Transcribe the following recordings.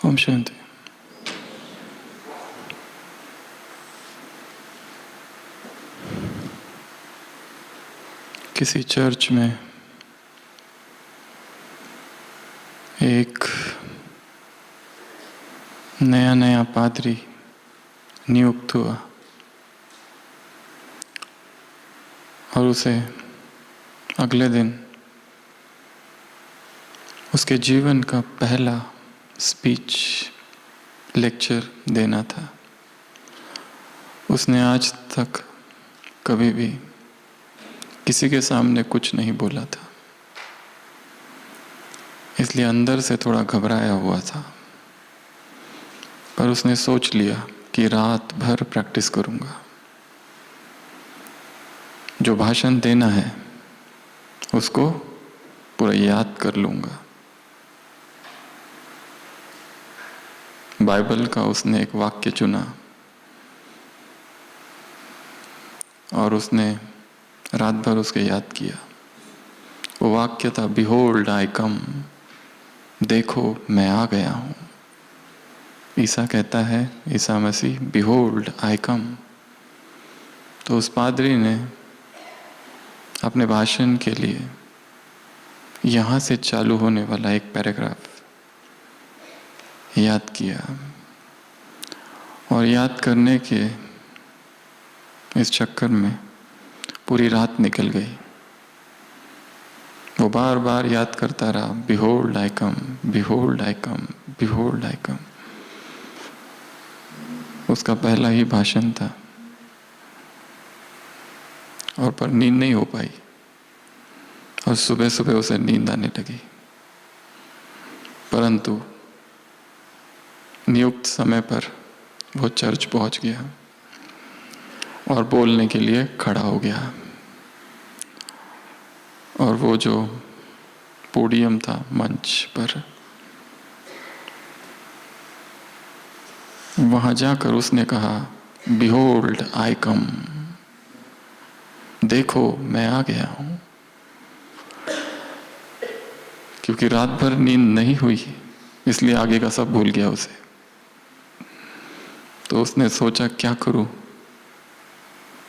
ओम शांति। किसी चर्च में एक नया पादरी नियुक्त हुआ और उसे अगले दिन उसके जीवन का पहला स्पीच लेक्चर देना था। उसने आज तक कभी भी किसी के सामने कुछ नहीं बोला था, इसलिए अंदर से थोड़ा घबराया हुआ था। पर उसने सोच लिया कि रात भर प्रैक्टिस करूंगा, जो भाषण देना है उसको पूरा याद कर लूंगा। बाइबल का उसने एक वाक्य चुना और उसने रात भर उसके याद किया। वो वाक्य था, बिहोल्ड आई कम, देखो मैं आ गया हूं। ईसा कहता है, ईसा मसीह, बिहोल्ड आई कम। तो उस पादरी ने अपने भाषण के लिए यहां से चालू होने वाला एक पैराग्राफ याद किया और याद करने के इस चक्कर में पूरी रात निकल गई। वो बार बार याद करता रहा, बिहोल्ड आई कम, बिहोल्ड आई कम, बिहोल्ड आई कम। उसका पहला ही भाषण था और पर नींद नहीं हो पाई और सुबह सुबह उसे नींद आने लगी। परंतु नियुक्त समय पर वो चर्च पहुंच गया और बोलने के लिए खड़ा हो गया। और वो जो पोडियम था मंच पर, वहां जाकर उसने कहा, बिहोल्ड आई कम, देखो मैं आ गया हूं। क्योंकि रात भर नींद नहीं हुई इसलिए आगे का सब भूल गया उसे। तो उसने सोचा क्या करूं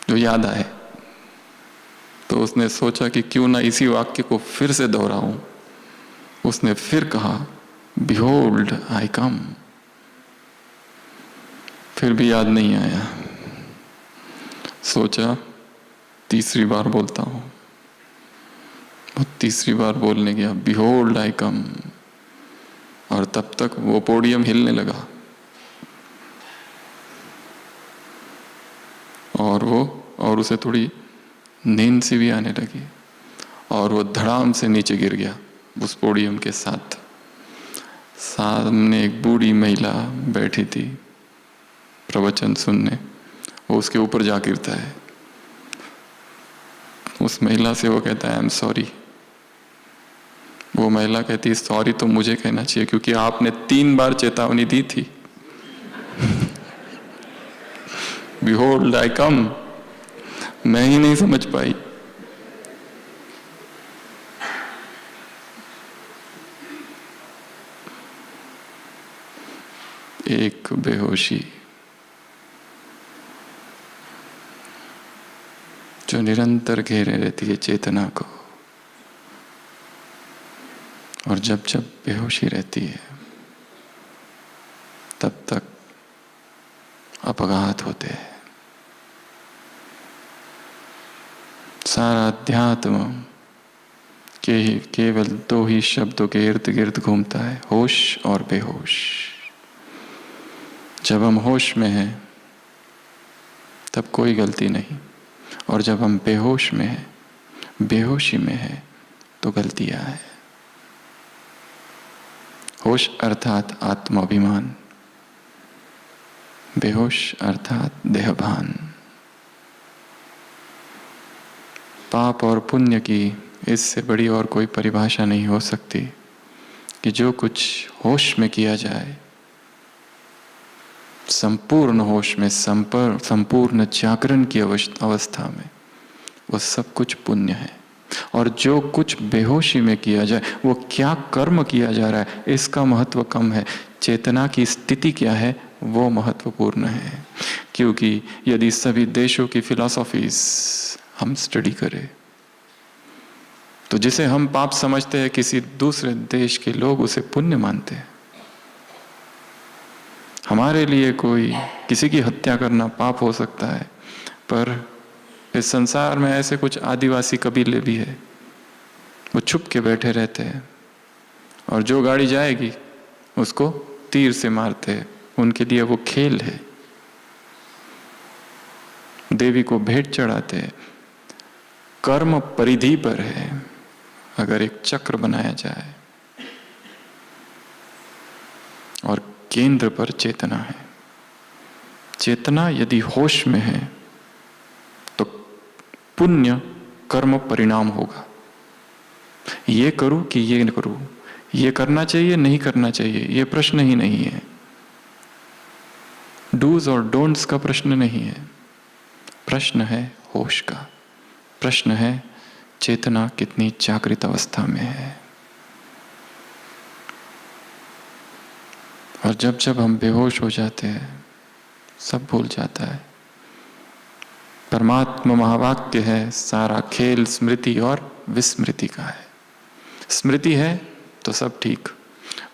जो याद आए। तो उसने सोचा कि क्यों ना इसी वाक्य को फिर से दोहराऊं। उसने फिर कहा, बिहोल्ड आई कम। फिर भी याद नहीं आया। सोचा तीसरी बार बोलता हूं। वो तीसरी बार बोलने गया, बिहोल्ड आई कम। और तब तक वो पोडियम हिलने लगा और उसे थोड़ी नींद सी भी आने लगी और वो धड़ाम से नीचे गिर गया उस पोडियम के साथ। सामने एक बूढ़ी महिला बैठी थी प्रवचन सुनने, वो उसके ऊपर जा गिरता है। उस महिला से वो कहता है, आई एम सॉरी। वो महिला कहती है, सॉरी तो मुझे कहना चाहिए क्योंकि आपने 3 बार चेतावनी दी थी। बिहोल्ड आई कम, मैं ही नहीं समझ पाई। एक बेहोशी जो निरंतर घेरे रहती है चेतना को, और जब जब बेहोशी रहती है तब तक अपघात होते हैं। सारा अध्यात्म केवल 2 ही शब्दों के इर्द गिर्द घूमता है, होश और बेहोश। जब हम होश में हैं तब कोई गलती नहीं, और जब हम बेहोश में हैं, बेहोशी में हैं, तो गलतियां हैं। होश अर्थात आत्माभिमान, बेहोश अर्थात देहभान। पाप और पुण्य की इससे बड़ी और कोई परिभाषा नहीं हो सकती कि जो कुछ होश में किया जाए, संपूर्ण होश में, संपूर्ण जागरण की अवस्था में, वो सब कुछ पुण्य है। और जो कुछ बेहोशी में किया जाए, वो क्या कर्म किया जा रहा है, इसका महत्व कम है। चेतना की स्थिति क्या है, वो महत्वपूर्ण है। क्योंकि यदि सभी देशों की फिलॉसफीज हम स्टडी करें, तो जिसे हम पाप समझते हैं, किसी दूसरे देश के लोग उसे पुण्य मानते हैं। हमारे लिए कोई किसी की हत्या करना पाप हो सकता है, पर इस संसार में ऐसे कुछ आदिवासी कबीले भी है, वो छुप के बैठे रहते हैं और जो गाड़ी जाएगी उसको तीर से मारते हैं। उनके लिए वो खेल है। देवी को भेंट चढ़ाते हैं। कर्म परिधि पर है। अगर एक चक्र बनाया जाए और केंद्र पर चेतना है, चेतना यदि होश में है तो पुण्य कर्म परिणाम होगा। ये करूं कि ये न करूं, ये करना चाहिए नहीं करना चाहिए, ये प्रश्न ही नहीं है। डूज और डोंट्स का प्रश्न नहीं है। प्रश्न है होश का। प्रश्न है चेतना कितनी जागृत अवस्था में है। और जब जब हम बेहोश हो जाते हैं, सब भूल जाता है। परमात्मा महावाक्य है, सारा खेल स्मृति और विस्मृति का है। स्मृति है तो सब ठीक,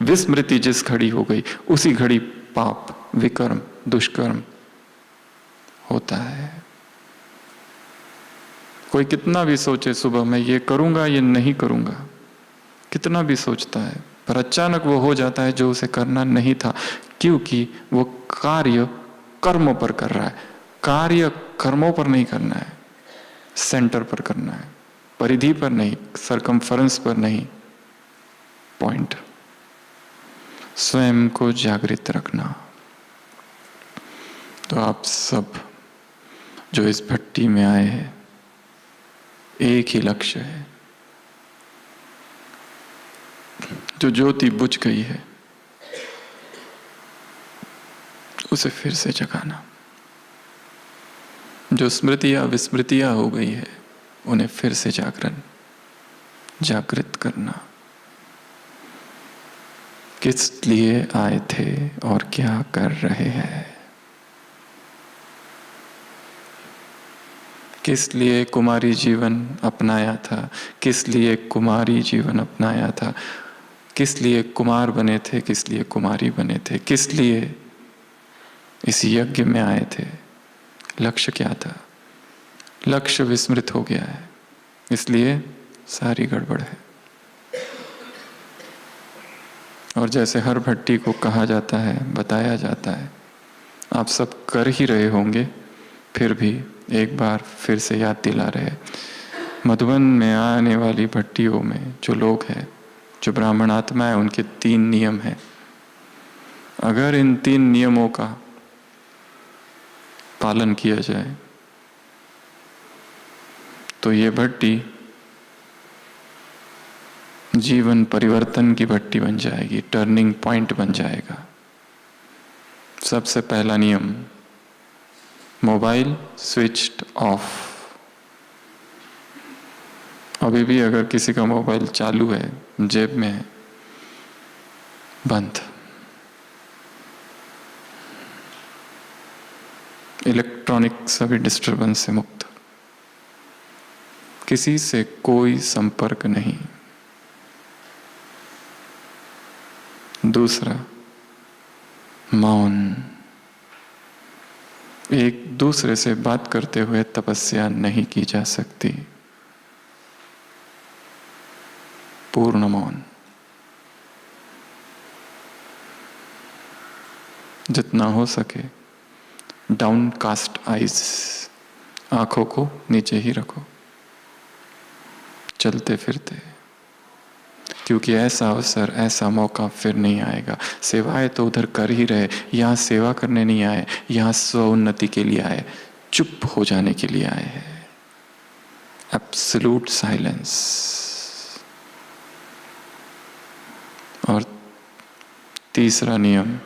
विस्मृति जिस घड़ी हो गई उसी घड़ी पाप, विकर्म, दुष्कर्म होता है। कोई कितना भी सोचे सुबह मैं ये करूंगा ये नहीं करूंगा, कितना भी सोचता है, पर अचानक वो हो जाता है जो उसे करना नहीं था, क्योंकि वो कार्य कर्मों पर कर रहा है। कार्य कर्मों पर नहीं करना है, सेंटर पर करना है, परिधि पर नहीं, सरकमफरेंस पर नहीं, पॉइंट। स्वयं को जागृत रखना। तो आप सब जो इस भट्टी में आए हैं, एक ही लक्ष्य है। जो ज्योति बुझ गई है उसे फिर से जगाना। जो स्मृतियां विस्मृतियां हो गई है उन्हें फिर से जागृत करना। किस लिए आए थे और क्या कर रहे हैं, किस लिए कुमारी जीवन अपनाया था, किस लिए कुमारी जीवन अपनाया था, किस लिए कुमार बने थे, किस लिए कुमारी बने थे, किस लिए इस यज्ञ में आए थे। लक्ष्य क्या था? लक्ष्य विस्मृत हो गया है, इसलिए सारी गड़बड़ है। और जैसे हर भट्टी को कहा जाता है, बताया जाता है, आप सब कर ही रहे होंगे, फिर भी एक बार फिर से याद दिला रहे। मधुबन में आने वाली भट्टियों में जो लोग हैं, जो ब्राह्मण आत्मा है, उनके 3 नियम हैं। अगर इन 3 नियमों का पालन किया जाए तो ये भट्टी जीवन परिवर्तन की भट्टी बन जाएगी, टर्निंग पॉइंट बन जाएगा। सबसे पहला नियम, मोबाइल स्विच्ड ऑफ। अभी भी अगर किसी का मोबाइल चालू है, जेब में है, बंद। इलेक्ट्रॉनिक सभी डिस्टरबेंस से मुक्त। किसी से कोई संपर्क नहीं। दूसरा, मौन। एक दूसरे से बात करते हुए तपस्या नहीं की जा सकती। पूर्ण मौन। जितना हो सके डाउन कास्ट आइज, आंखों को नीचे ही रखो चलते फिरते, क्योंकि ऐसा अवसर, ऐसा मौका फिर नहीं आएगा। सेवाएं तो उधर कर ही रहे, यहाँ सेवा करने नहीं आए, यहाँ स्वोन्नति के लिए आए, चुप हो जाने के लिए आए हैं। Absolute silence. और तीसरा नियम,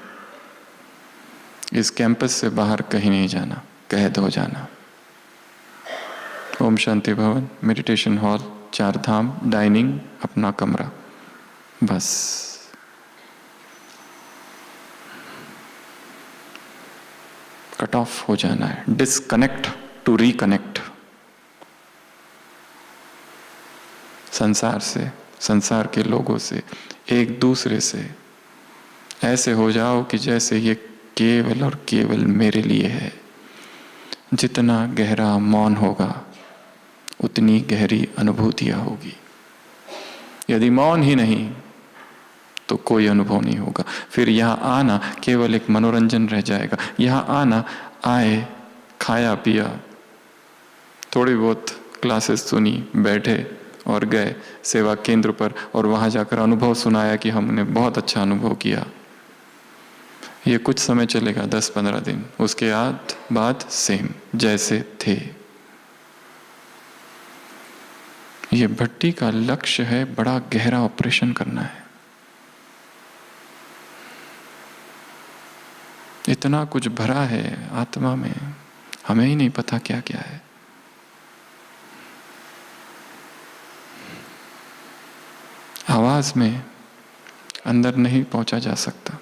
इस कैंपस से बाहर कहीं नहीं जाना, कैद हो जाना। ओम शांति भवन मेडिटेशन हॉल, चार धाम, डाइनिंग, अपना कमरा, बस। कट ऑफ हो जाना है, डिस्कनेक्ट टू रिकनेक्ट संसार से, संसार के लोगों से, एक दूसरे से। ऐसे हो जाओ कि जैसे ये केवल और केवल मेरे लिए है। जितना गहरा मौन होगा उतनी गहरी अनुभूतियां होगी। यदि मौन ही नहीं तो कोई अनुभव नहीं होगा। फिर यहाँ आना केवल एक मनोरंजन रह जाएगा। यहाँ आना, आए, खाया पिया, थोड़ी बहुत क्लासेस सुनी, बैठे और गए सेवा केंद्र पर, और वहाँ जाकर अनुभव सुनाया कि हमने बहुत अच्छा अनुभव किया। ये कुछ समय चलेगा, 10-15 दिन, उसके बाद सेम जैसे थे। ये भट्टी का लक्ष्य है बड़ा गहरा ऑपरेशन करना है। इतना कुछ भरा है आत्मा में, हमें ही नहीं पता क्या क्या है। आवाज में अंदर नहीं पहुंचा जा सकता,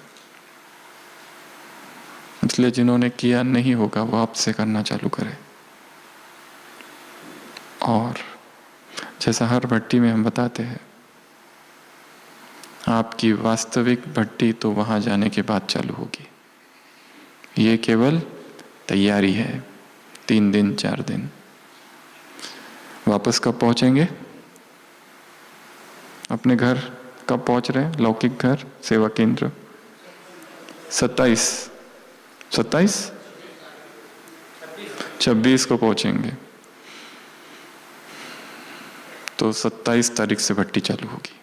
इसलिए जिन्होंने किया नहीं होगा वो आपसे करना चालू करें। और जैसा हर भट्टी में हम बताते हैं, आपकी वास्तविक भट्टी तो वहां जाने के बाद चालू होगी। ये केवल तैयारी है, 3 दिन 4 दिन। वापस कब पहुंचेंगे अपने घर? कब पहुंच रहे हैं? लौकिक घर, सेवा केंद्र 27 26 को पहुंचेंगे। तो 27 तारीख से भट्टी चालू होगी,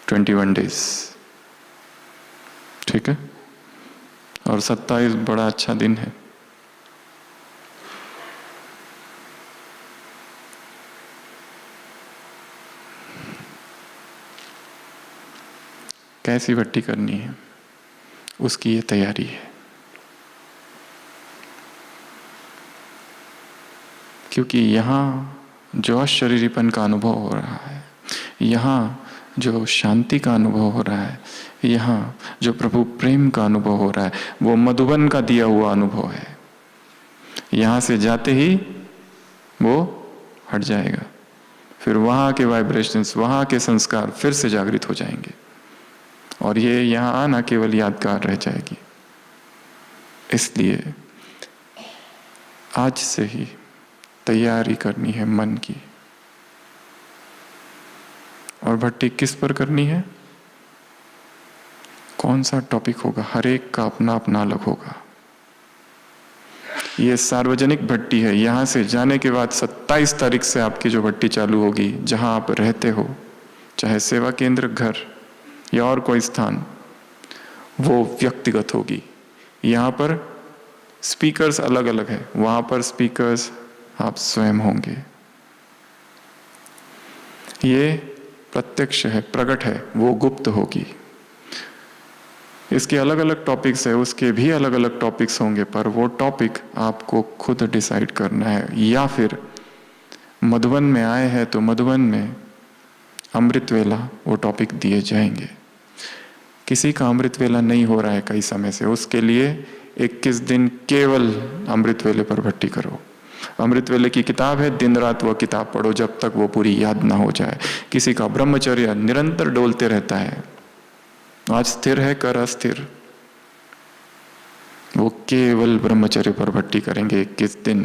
21 डेज, ठीक है। और 27 बड़ा अच्छा दिन है। कैसी भट्टी करनी है उसकी ये तैयारी है। क्योंकि यहाँ जो अशरीरीपन का अनुभव हो रहा है, यहाँ जो शांति का अनुभव हो रहा है, यहाँ जो प्रभु प्रेम का अनुभव हो रहा है, वो मधुबन का दिया हुआ अनुभव है। यहाँ से जाते ही वो हट जाएगा, फिर वहाँ के वाइब्रेशंस, वहाँ के संस्कार फिर से जागृत हो जाएंगे, और ये यहाँ आना केवल यादगार रह जाएगी। इसलिए आज से ही तैयारी करनी है मन की। और भट्टी किस पर करनी है, कौन सा टॉपिक होगा, हर एक का अपना अपना अलग होगा। ये सार्वजनिक भट्टी है। यहां से जाने के बाद 27 तारीख से आपकी जो भट्टी चालू होगी, जहां आप रहते हो, चाहे सेवा केंद्र, घर या और कोई स्थान, वो व्यक्तिगत होगी। यहाँ पर स्पीकर्स अलग अलग है, वहां पर स्पीकर्स आप स्वयं होंगे। ये प्रत्यक्ष है, प्रकट है, वो गुप्त होगी। इसके अलग अलग टॉपिक्स है, उसके भी अलग अलग टॉपिक्स होंगे, पर वो टॉपिक आपको खुद डिसाइड करना है। या फिर मधुबन में आए हैं तो मधुबन में अमृत वेला वो टॉपिक दिए जाएंगे। किसी का अमृत वेला नहीं हो रहा है कई समय से, उसके लिए 21 दिन केवल अमृत वेले पर भट्टी करो। अमृत वेले की किताब है, दिन रात वो किताब पढ़ो जब तक वो पूरी याद ना हो जाए। किसी का ब्रह्मचर्य निरंतर डोलते रहता है, आज स्थिर है, कर अस्थिर, वो केवल ब्रह्मचर्य पर भट्टी करेंगे 21 दिन।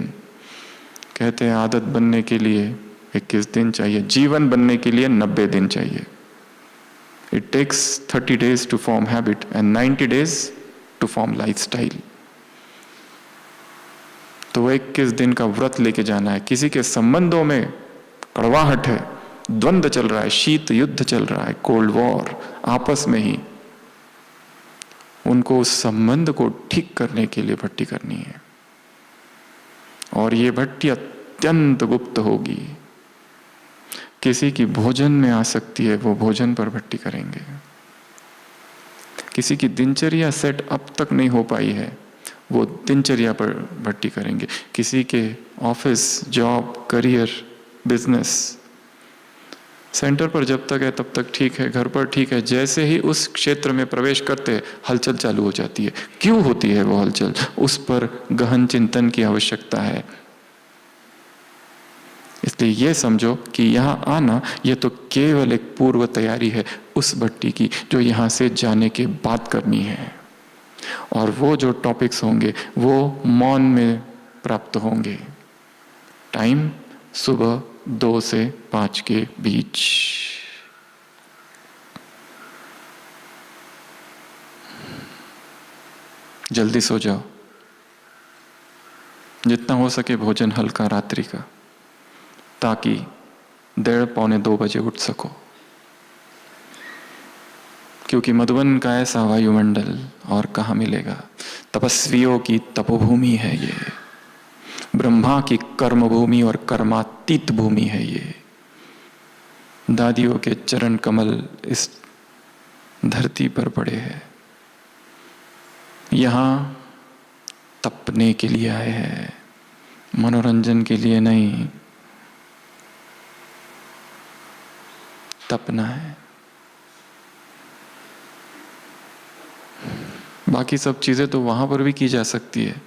कहते हैं आदत बनने के लिए 21 दिन चाहिए, जीवन बनने के लिए 90 दिन चाहिए। It takes 30 days to form habit and 90 days to form lifestyle. तो 21 दिन का व्रत लेके जाना है। किसी के संबंधों में कड़वाहट है, द्वंद्व चल रहा है, शीत युद्ध चल रहा है, कोल्ड वॉर, आपस में ही, उनको उस संबंध को ठीक करने के लिए भट्टी करनी है। और ये भट्टी अत्यंत गुप्त होगी। किसी की भोजन में आ सकती है, वो भोजन पर भट्टी करेंगे। किसी की दिनचर्या सेट अब तक नहीं हो पाई है, वो दिनचर्या पर भट्टी करेंगे। किसी के office, job, career business. Centre पर जब तक है तब तक ठीक है, घर पर ठीक है, जैसे ही उस क्षेत्र में प्रवेश करते हलचल चालू हो जाती है। क्यों होती है वो हलचल? उस पर गहन चिंतन की आवश्यकता है। इसलिए ये समझो कि यहां आना ये तो केवल एक पूर्व तैयारी है उस भट्टी की जो यहां से जाने के बाद करनी है। और वो जो टॉपिक्स होंगे वो मौन में प्राप्त होंगे। टाइम सुबह 2 से 5 के बीच। जल्दी सो जाओ, जितना हो सके भोजन हल्का रात्रि का, ताकि 1:30-2 बजे उठ सको। क्योंकि मधुबन का ऐसा वायुमंडल और कहाँ मिलेगा। तपस्वियों की तपोभूमि है ये, ब्रह्मा की कर्मभूमि और कर्मातीत भूमि है ये। दादियों के चरण कमल इस धरती पर पड़े हैं। यहां तपने के लिए आए हैं, मनोरंजन के लिए नहीं। तपना है। बाकी सब चीजें तो वहां पर भी की जा सकती है,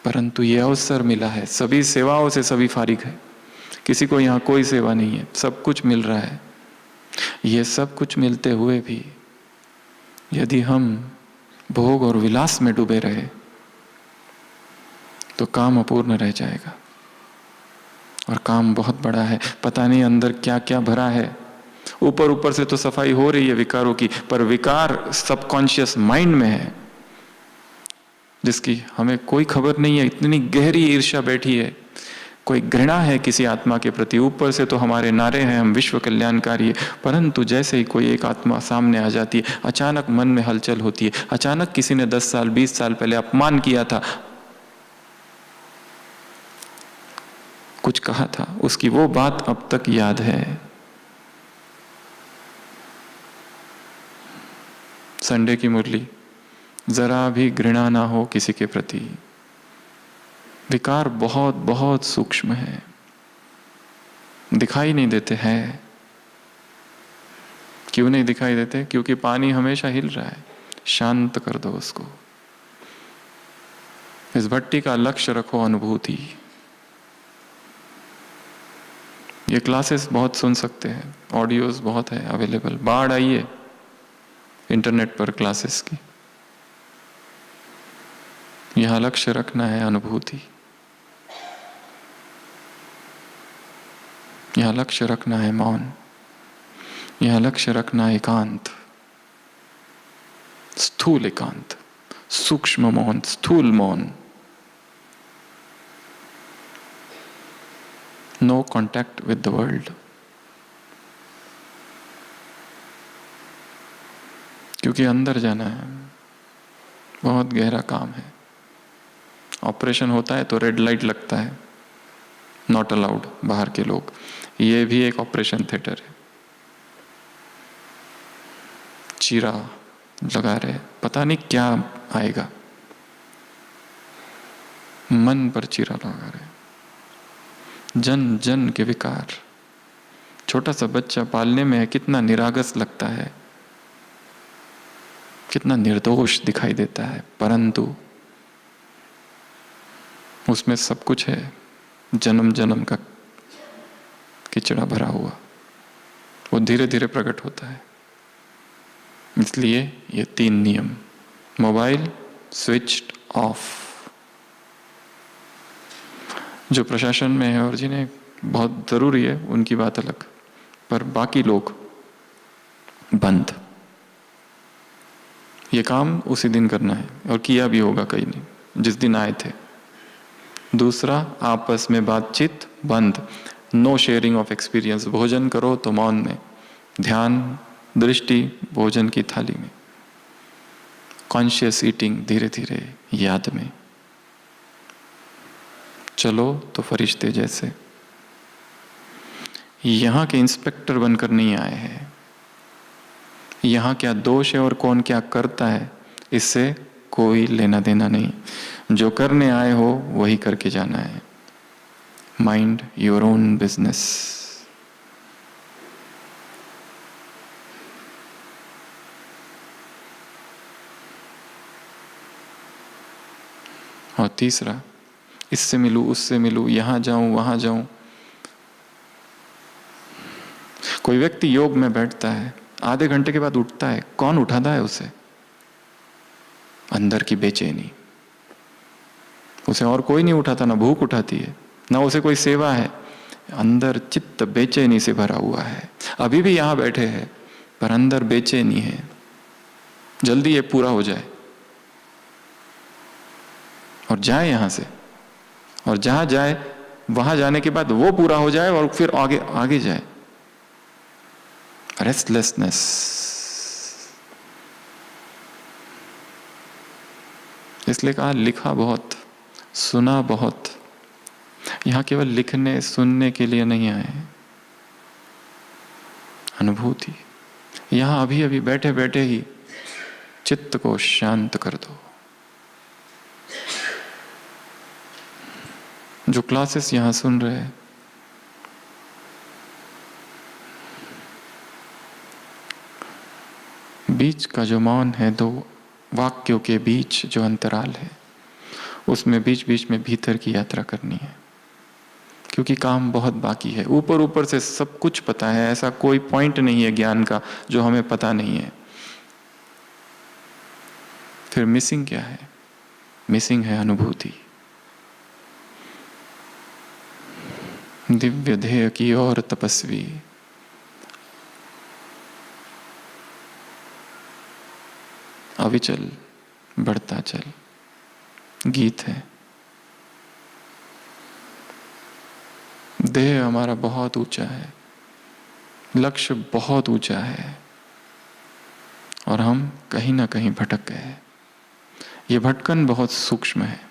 परंतु यह अवसर मिला है। सभी सेवाओं से सभी फारिग है, किसी को यहाँ कोई सेवा नहीं है, सब कुछ मिल रहा है। ये सब कुछ मिलते हुए भी यदि हम भोग और विलास में डूबे रहे तो काम अपूर्ण रह जाएगा। और काम बहुत बड़ा है, पता नहीं अंदर क्या क्या भरा है। ऊपर ऊपर से तो सफाई हो रही है विकारों की, पर विकार सबकॉन्शियस माइंड में है जिसकी हमें कोई खबर नहीं है। इतनी गहरी ईर्ष्या बैठी है, कोई घृणा है किसी आत्मा के प्रति। ऊपर से तो हमारे नारे हैं हम विश्व कल्याणकारी है, परंतु जैसे ही कोई एक आत्मा सामने आ जाती है अचानक मन में हलचल होती है। अचानक किसी ने 10 साल 20 साल पहले अपमान किया था, कुछ कहा था, उसकी वो बात अब तक याद है। संडे की मुरली, जरा भी घृणा ना हो किसी के प्रति। विकार बहुत बहुत सूक्ष्म है, दिखाई नहीं देते हैं। क्यों नहीं दिखाई देते? क्योंकि पानी हमेशा हिल रहा है। शांत कर दो उसको। इस भट्टी का लक्ष्य रखो अनुभूति। ये क्लासेस बहुत सुन सकते हैं, ऑडियोज बहुत है अवेलेबल। बाढ़ आई है इंटरनेट पर क्लासेस की। यहां लक्ष्य रखना है अनुभूति, यहां लक्ष्य रखना है मौन, यहां लक्ष्य रखना है एकांत, स्थूल एकांत, सूक्ष्म मौन, स्थूल मौन। No contact with the world. क्योंकि अंदर जाना है, बहुत गहरा काम है। ऑपरेशन होता है तो रेड लाइट लगता है, नॉट अलाउड बाहर के लोग। ये भी एक ऑपरेशन थिएटर है। चीरा लगा रहे, पता नहीं क्या आएगा, मन पर चीरा लगा रहे। जन जन के विकार। छोटा सा बच्चा पालने में कितना निरागस लगता है, कितना निर्दोष दिखाई देता है, परंतु उसमें सब कुछ है, जन्म जन्म का किचड़ा भरा हुआ। वो धीरे धीरे प्रकट होता है। इसलिए ये 3 नियम। Mobile switched off. जो प्रशासन में है और जिन्हें बहुत जरूरी है उनकी बात अलग, पर बाकी लोग बंद। ये काम उसी दिन करना है और किया भी होगा कहीं नहीं जिस दिन आए थे। दूसरा, आपस में बातचीत बंद। No sharing of experience. भोजन करो तो मौन में, ध्यान दृष्टि भोजन की थाली में, कॉन्शियस ईटिंग धीरे धीरे याद में। चलो तो फरिश्ते जैसे। यहां के इंस्पेक्टर बनकर नहीं आए हैं। यहां क्या दोष है और कौन क्या करता है इससे कोई लेना देना नहीं। जो करने आए हो वही करके जाना है। Mind your own business. और तीसरा, इससे मिलूं उससे मिलूं, यहां जाऊं वहां जाऊं। कोई व्यक्ति योग में बैठता है, आधे घंटे के बाद उठता है, कौन उठाता है उसे? अंदर की बेचैनी। उसे और कोई नहीं उठाता, ना भूख उठाती है, ना उसे कोई सेवा है। अंदर चित्त बेचैनी से भरा हुआ है। अभी भी यहां बैठे हैं पर अंदर बेचैनी है, जल्दी ये पूरा हो जाए और जाए यहां से। और जहां जाए वहां जाने के बाद वो पूरा हो जाए और फिर आगे आगे जाए। रेस्टलेसनेस। इसलिए कहा लिखा बहुत, सुना बहुत। यहां केवल लिखने सुनने के लिए नहीं आए, अनुभूति। यहां अभी अभी बैठे बैठे ही चित्त को शांत कर दो। जो क्लासेस यहां सुन रहे हैं, बीच का जो मौन है, दो वाक्यों के बीच जो अंतराल है, उसमें बीच बीच में भीतर की यात्रा करनी है। क्योंकि काम बहुत बाकी है। ऊपर ऊपर से सब कुछ पता है, ऐसा कोई पॉइंट नहीं है ज्ञान का जो हमें पता नहीं है। फिर मिसिंग क्या है? मिसिंग है अनुभूति। दिव्य ध्येय की ओर तपस्वी, अविचल बढ़ता चल, गीत है। देह हमारा बहुत ऊंचा है, लक्ष्य बहुत ऊंचा है, और हम कहीं ना कहीं भटक गए हैं। ये भटकन बहुत सूक्ष्म है।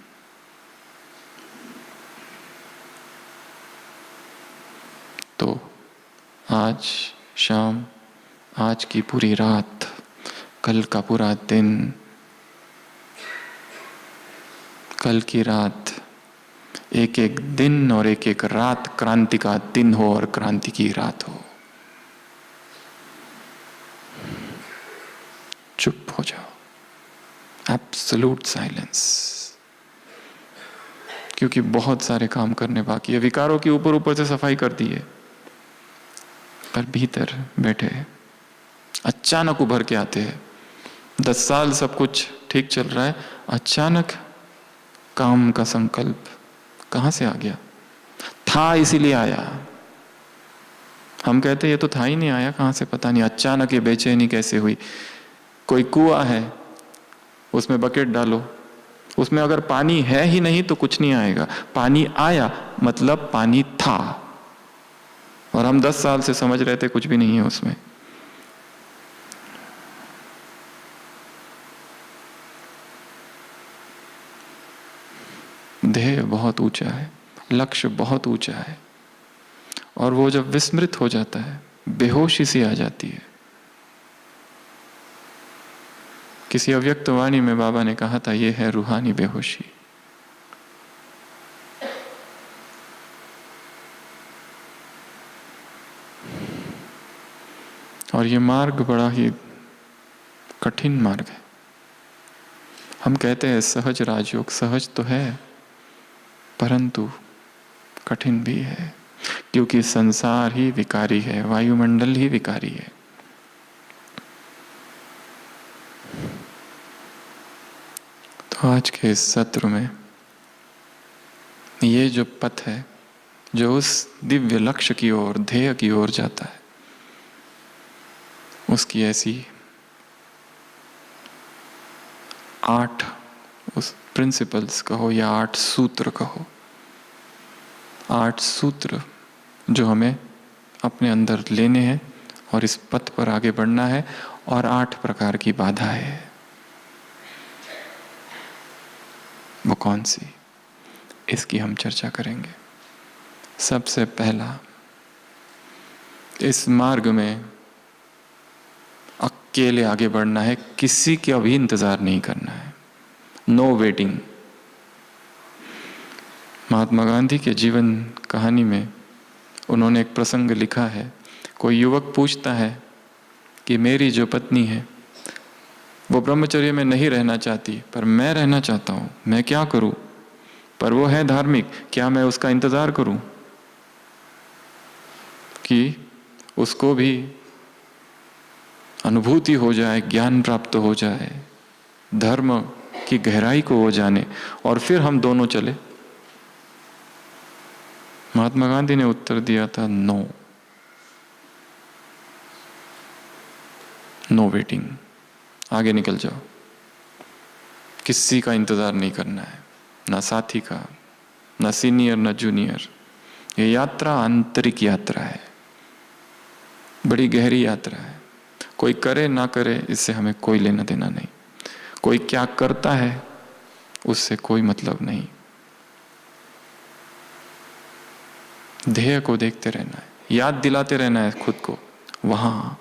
तो आज शाम, आज की पूरी रात, कल का पूरा दिन, कल की रात, एक एक दिन और एक एक रात क्रांति का दिन हो और क्रांति की रात हो। चुप हो जाओ, एब्सोल्यूट साइलेंस। क्योंकि बहुत सारे काम करने बाकी है। विकारों की ऊपर ऊपर से सफाई कर दी है, पर भीतर बैठे अचानक उभर के आते हैं। 10 साल सब कुछ ठीक चल रहा है, अचानक काम का संकल्प कहां से आ गया? था इसीलिए आया। हम कहते ये तो था ही नहीं, आया कहां से पता नहीं। अचानक ये बेचैनी कैसे हुई? कोई कुआं है, उसमें बकेट डालो, उसमें अगर पानी है ही नहीं तो कुछ नहीं आएगा। पानी आया मतलब पानी था, और हम 10 साल से समझ रहे थे कुछ भी नहीं है उसमें। ध्येय बहुत ऊंचा है, लक्ष्य बहुत ऊंचा है, और वो जब विस्मृत हो जाता है, बेहोशी सी आ जाती है। किसी अव्यक्त वाणी में बाबा ने कहा था, ये है रूहानी बेहोशी। और ये मार्ग बड़ा ही कठिन मार्ग है। हम कहते हैं सहज राजयोग, सहज तो है परंतु कठिन भी है, क्योंकि संसार ही विकारी है, वायुमंडल ही विकारी है। तो आज के इस सत्र में ये जो पथ है, जो उस दिव्य लक्ष्य की ओर, ध्येय की ओर जाता है, उसकी ऐसी 8 उस प्रिंसिपल्स कहो या 8 सूत्र कहो, 8 सूत्र जो हमें अपने अंदर लेने हैं और इस पथ पर आगे बढ़ना है। और 8 प्रकार की बाधा है, वो कौन सी, इसकी हम चर्चा करेंगे। सबसे पहला, इस मार्ग में अकेले आगे बढ़ना है, किसी का भी इंतजार नहीं करना है। No waiting. महात्मा गांधी के जीवन कहानी में उन्होंने एक प्रसंग लिखा है। कोई युवक पूछता है कि मेरी जो पत्नी है वो ब्रह्मचर्य में नहीं रहना चाहती, पर मैं रहना चाहता हूँ, मैं क्या करूँ? पर वो है धार्मिक, क्या मैं उसका इंतज़ार करूँ कि उसको भी अनुभूति हो जाए, ज्ञान प्राप्त हो जाए, धर्म की गहराई को वो जाने, और फिर हम दोनों चले? महात्मा गांधी ने उत्तर दिया था, नो, नो वेटिंग, आगे निकल जाओ, किसी का इंतजार नहीं करना है, ना साथी का, ना सीनियर ना जूनियर। ये यात्रा आंतरिक यात्रा है, बड़ी गहरी यात्रा है। कोई करे ना करे इससे हमें कोई लेना देना नहीं, कोई क्या करता है उससे कोई मतलब नहीं। ध्येय को देखते रहना है, याद दिलाते रहना है खुद को। वहां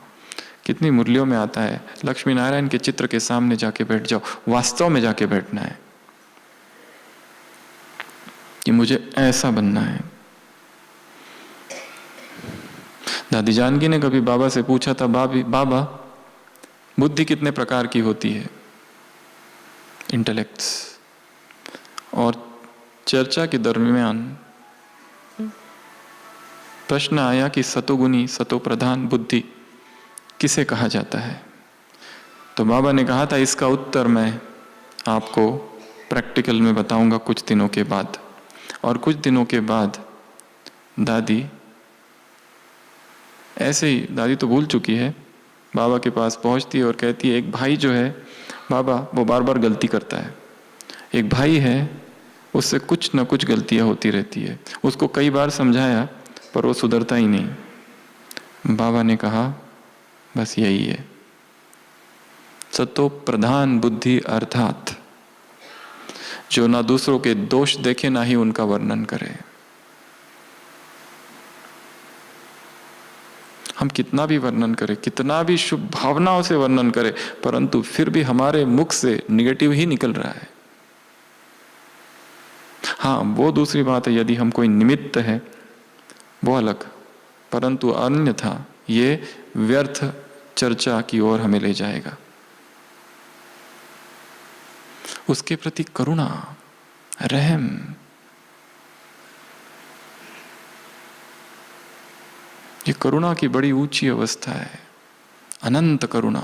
कितनी मुरलियों में आता है, लक्ष्मी नारायण के चित्र के सामने जाके बैठ जाओ, वास्तव में जाके बैठना है कि मुझे ऐसा बनना है। दादी जानकी ने कभी बाबा से पूछा था, बाबा बुद्धि कितने प्रकार की होती है, इंटेलेक्ट्स। और चर्चा के दरमियान प्रश्न आया कि सतोगुणी सतोप्रधान बुद्धि किसे कहा जाता है? तो बाबा ने कहा था, इसका उत्तर मैं आपको प्रैक्टिकल में बताऊंगा कुछ दिनों के बाद। और कुछ दिनों के बाद दादी ऐसे ही, दादी तो भूल चुकी है, बाबा के पास पहुंचती है और कहती है, एक भाई जो है बाबा वो बार बार गलती करता है, एक भाई है उससे कुछ ना कुछ गलतियां होती रहती है, उसको कई बार समझाया पर वो सुधरता ही नहीं। बाबा ने कहा, बस यही है सतो प्रधान बुद्धि, अर्थात जो ना दूसरों के दोष देखे ना ही उनका वर्णन करे। हम कितना भी वर्णन करें, कितना भी शुभ भावनाओं से वर्णन करें, परंतु फिर भी हमारे मुख से निगेटिव ही निकल रहा है। हाँ, वो दूसरी बात है, यदि हम कोई निमित्त है वो अलग, परंतु अन्यथा ये व्यर्थ चर्चा की ओर हमें ले जाएगा। उसके प्रति करुणा, रहम, ये करुणा की बड़ी ऊंची अवस्था है। अनंत करुणा,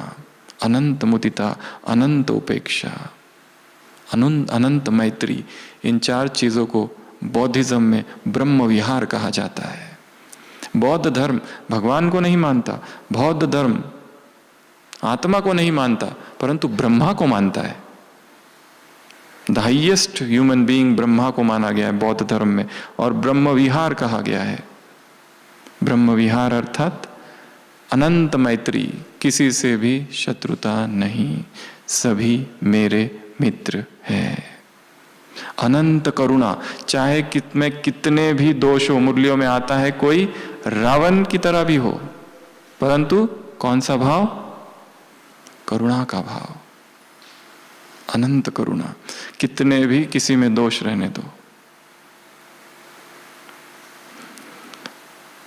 अनंत मुदिता, अनंत उपेक्षा, अनंत मैत्री, इन चार चीजों को बौद्धिज्म में ब्रह्म विहार कहा जाता है। बौद्ध धर्म भगवान को नहीं मानता, बौद्ध धर्म आत्मा को नहीं मानता, परंतु ब्रह्मा को मानता है। The highest human being Brahma को माना गया है बौद्ध धर्म में, और ब्रह्म विहार कहा गया है। ब्रह्म विहार अर्थात अनंत मैत्री, किसी से भी शत्रुता नहीं, सभी मेरे मित्र हैं। अनंत करुणा, चाहे कितने भी दोष हो, मुरलियों में आता है कोई रावण की तरह भी हो, परंतु कौन सा भाव? करुणा का भाव, अनंत करुणा। कितने भी किसी में दोष रहने दो,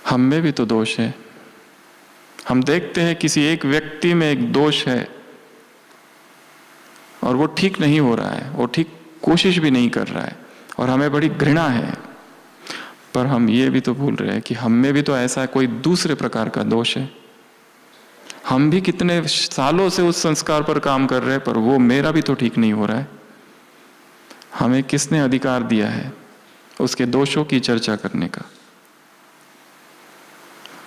हम में भी तो दोष है। हम देखते हैं किसी एक व्यक्ति में एक दोष है और वो ठीक नहीं हो रहा है, वो ठीक कोशिश भी नहीं कर रहा है और हमें बड़ी घृणा है, पर हम ये भी तो भूल रहे हैं कि हम में भी तो ऐसा कोई दूसरे प्रकार का दोष है। हम भी कितने सालों से उस संस्कार पर काम कर रहे हैं, पर वो मेरा भी तो ठीक नहीं हो रहा है। हमें किसने अधिकार दिया है उसके दोषों की चर्चा करने का?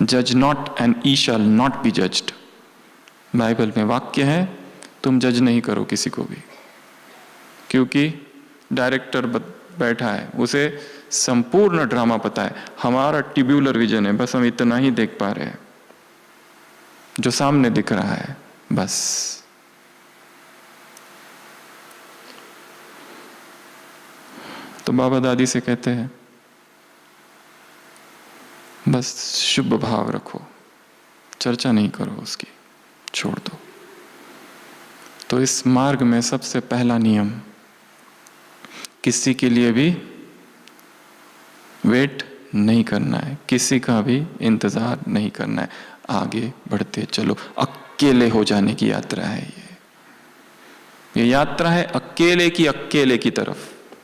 जज not and E shall not be judged, Bible में वाक्य है, तुम जज नहीं करो किसी को भी, क्योंकि डायरेक्टर बैठा है, उसे संपूर्ण ड्रामा पता है। हमारा ट्यूब्यूलर विजन है, बस हम इतना ही देख पा रहे हैं जो सामने दिख रहा है, बस। तो बाबा दादी से कहते हैं, बस शुभ भाव रखो, चर्चा नहीं करो उसकी, छोड़ दो। तो इस मार्ग में सबसे पहला नियम, किसी के लिए भी वेट नहीं करना है, किसी का भी इंतजार नहीं करना है, आगे बढ़ते चलो। अकेले हो जाने की यात्रा है ये यात्रा है अकेले की तरफ।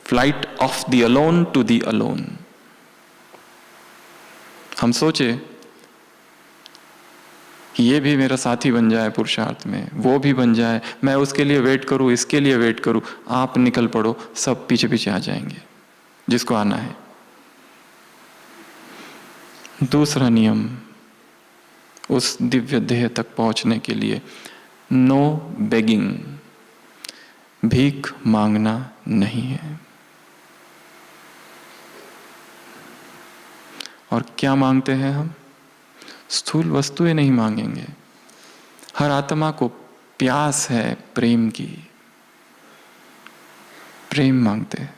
Flight of the alone to the alone. हम सोचे कि ये भी मेरा साथी बन जाए पुरुषार्थ में, वो भी बन जाए, मैं उसके लिए वेट करूं, इसके लिए वेट करूं। आप निकल पड़ो, सब पीछे पीछे आ जाएंगे जिसको आना है। दूसरा नियम उस दिव्य देह तक पहुंचने के लिए, नो बेगिंग, भीख मांगना नहीं है। और क्या मांगते हैं हम? स्थूल वस्तुएं नहीं मांगेंगे। हर आत्मा को प्यास है प्रेम की, प्रेम मांगते हैं,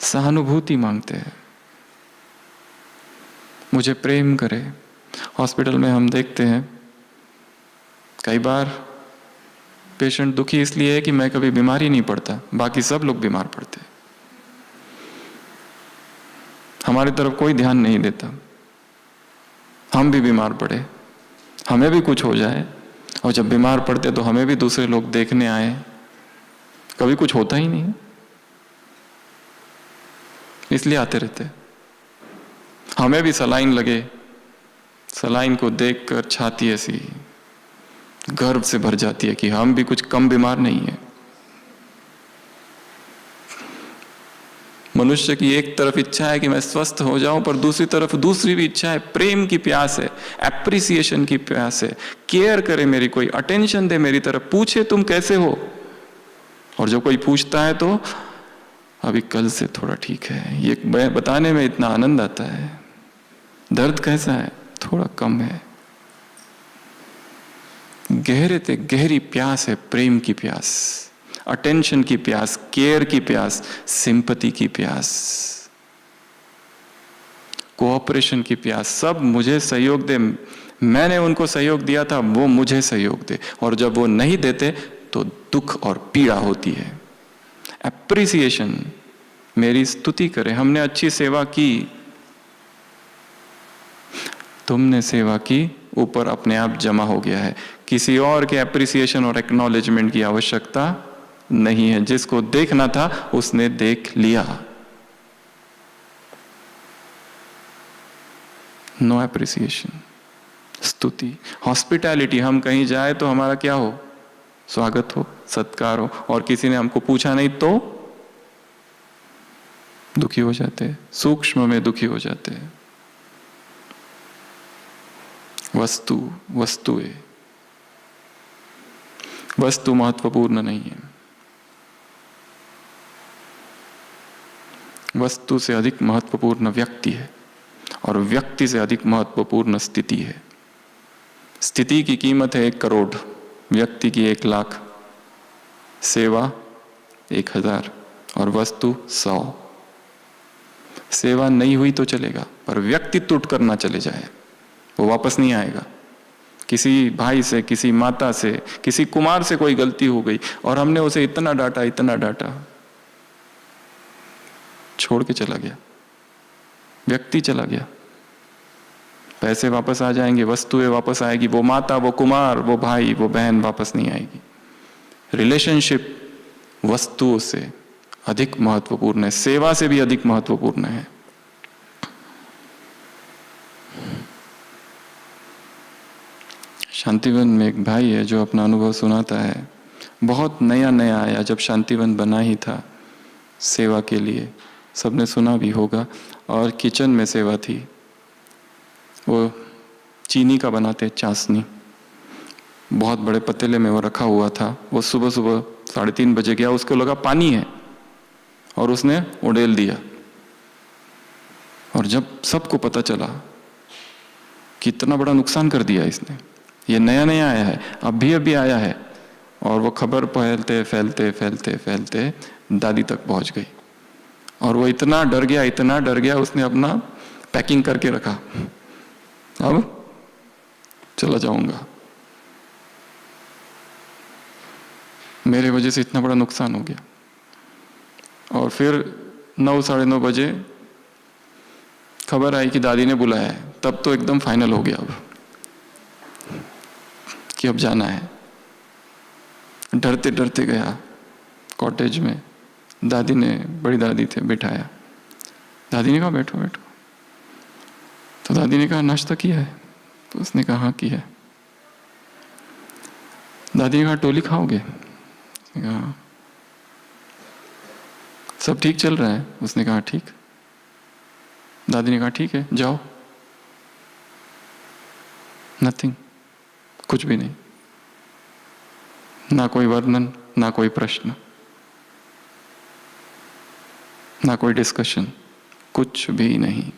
सहानुभूति मांगते हैं, मुझे प्रेम करे। हॉस्पिटल में हम देखते हैं कई बार पेशेंट दुखी इसलिए है कि मैं कभी बीमार ही नहीं पड़ता, बाकी सब लोग बीमार पड़ते, हमारी तरफ कोई ध्यान नहीं देता। हम भी बीमार पड़े, हमें भी कुछ हो जाए, और जब बीमार पड़ते तो हमें भी दूसरे लोग देखने आए, कभी कुछ होता ही नहीं, इसलिए आते रहते। हमें भी सलाइन लगे, सलाइन को देखकर छाती ऐसी गर्व से भर जाती है कि हम भी कुछ कम बीमार नहीं है। मनुष्य की एक तरफ इच्छा है कि मैं स्वस्थ हो जाऊं, पर दूसरी तरफ दूसरी भी इच्छा है, प्रेम की प्यास है, एप्रिसिएशन की प्यास है, केयर करे मेरी, कोई अटेंशन दे मेरी तरफ, पूछे तुम कैसे हो। और जब कोई पूछता है तो अभी कल से थोड़ा ठीक है, ये बताने में इतना आनंद आता है। दर्द कैसा है? थोड़ा कम है। गहरे से गहरी प्यास है, प्रेम की प्यास, अटेंशन की प्यास, केयर की प्यास, सिंपैथी की प्यास, कोऑपरेशन की प्यास। सब मुझे सहयोग दे, मैंने उनको सहयोग दिया था, वो मुझे सहयोग दे, और जब वो नहीं देते तो दुख और पीड़ा होती है। एप्रिसिएशन, मेरी स्तुति करे, हमने अच्छी सेवा की, तुमने सेवा की, ऊपर अपने आप जमा हो गया है। किसी और के एप्रिसिएशन और एक्नॉलेजमेंट की आवश्यकता नहीं है, जिसको देखना था उसने देख लिया। नो एप्रिसिएशन, स्तुति, हॉस्पिटैलिटी। हम कहीं जाए तो हमारा क्या हो? स्वागत हो, सत्कार हो, और किसी ने हमको पूछा नहीं तो दुखी हो जाते हैं, सूक्ष्म में दुखी हो जाते हैं। वस्तुएं, वस्तु महत्वपूर्ण नहीं है, वस्तु से अधिक महत्वपूर्ण व्यक्ति है, और व्यक्ति से अधिक महत्वपूर्ण स्थिति है। स्थिति की कीमत है 1 करोड़, व्यक्ति की 1 लाख, सेवा 1000 और वस्तु 100। सेवा नहीं हुई तो चलेगा, पर व्यक्ति टूट कर ना चले जाए, वो वापस नहीं आएगा। किसी भाई से, किसी माता से, किसी कुमार से कोई गलती हो गई और हमने उसे इतना डांटा, छोड़ के चला गया, व्यक्ति चला गया। पैसे वापस आ जाएंगे, वस्तुएं वापस आएगी, वो माता, वो कुमार, वो भाई, वो बहन वापस नहीं आएगी। रिलेशनशिप वस्तुओं से अधिक महत्वपूर्ण है, सेवा से भी अधिक महत्वपूर्ण है। शांतिवन में एक भाई है जो अपना अनुभव सुनाता है। बहुत नया आया, जब शांतिवन बना ही था सेवा के लिए, सबने सुना भी होगा। और किचन में सेवा थी, वो चीनी का बनाते चाशनी, बहुत बड़े पतीले में वो रखा हुआ था। वो सुबह 3:30 बजे गया, उसको लगा पानी है और उसने उड़ेल दिया। और जब सबको पता चला कि इतना बड़ा नुकसान कर दिया इसने, ये नया आया है, अभी आया है, और वो खबर फैलते दादी तक पहुंच गई। और वो इतना डर गया, उसने अपना पैकिंग करके रखा, अब चला जाऊंगा, मेरे वजह से इतना बड़ा नुकसान हो गया। और फिर 9 साढ़े 9 बजे खबर आई कि दादी ने बुलाया है, तब तो एकदम फाइनल हो गया अब कि अब जाना है। डरते डरते गया कॉटेज में, दादी ने, बड़ी दादी थे, बिठाया। दादी ने कहा बैठो बैठो। तो दादी ने कहा नाश्ता किया है? तो उसने कहा हाँ किया है। दादी ने कहा टोली खाओगे? उसने कहा हाँ। सब ठीक चल रहा है? उसने कहा ठीक। दादी ने कहा ठीक है जाओ। नथिंग, कुछ भी नहीं, ना कोई वर्णन, ना कोई प्रश्न, ना कोई डिस्कशन, कुछ भी नहीं।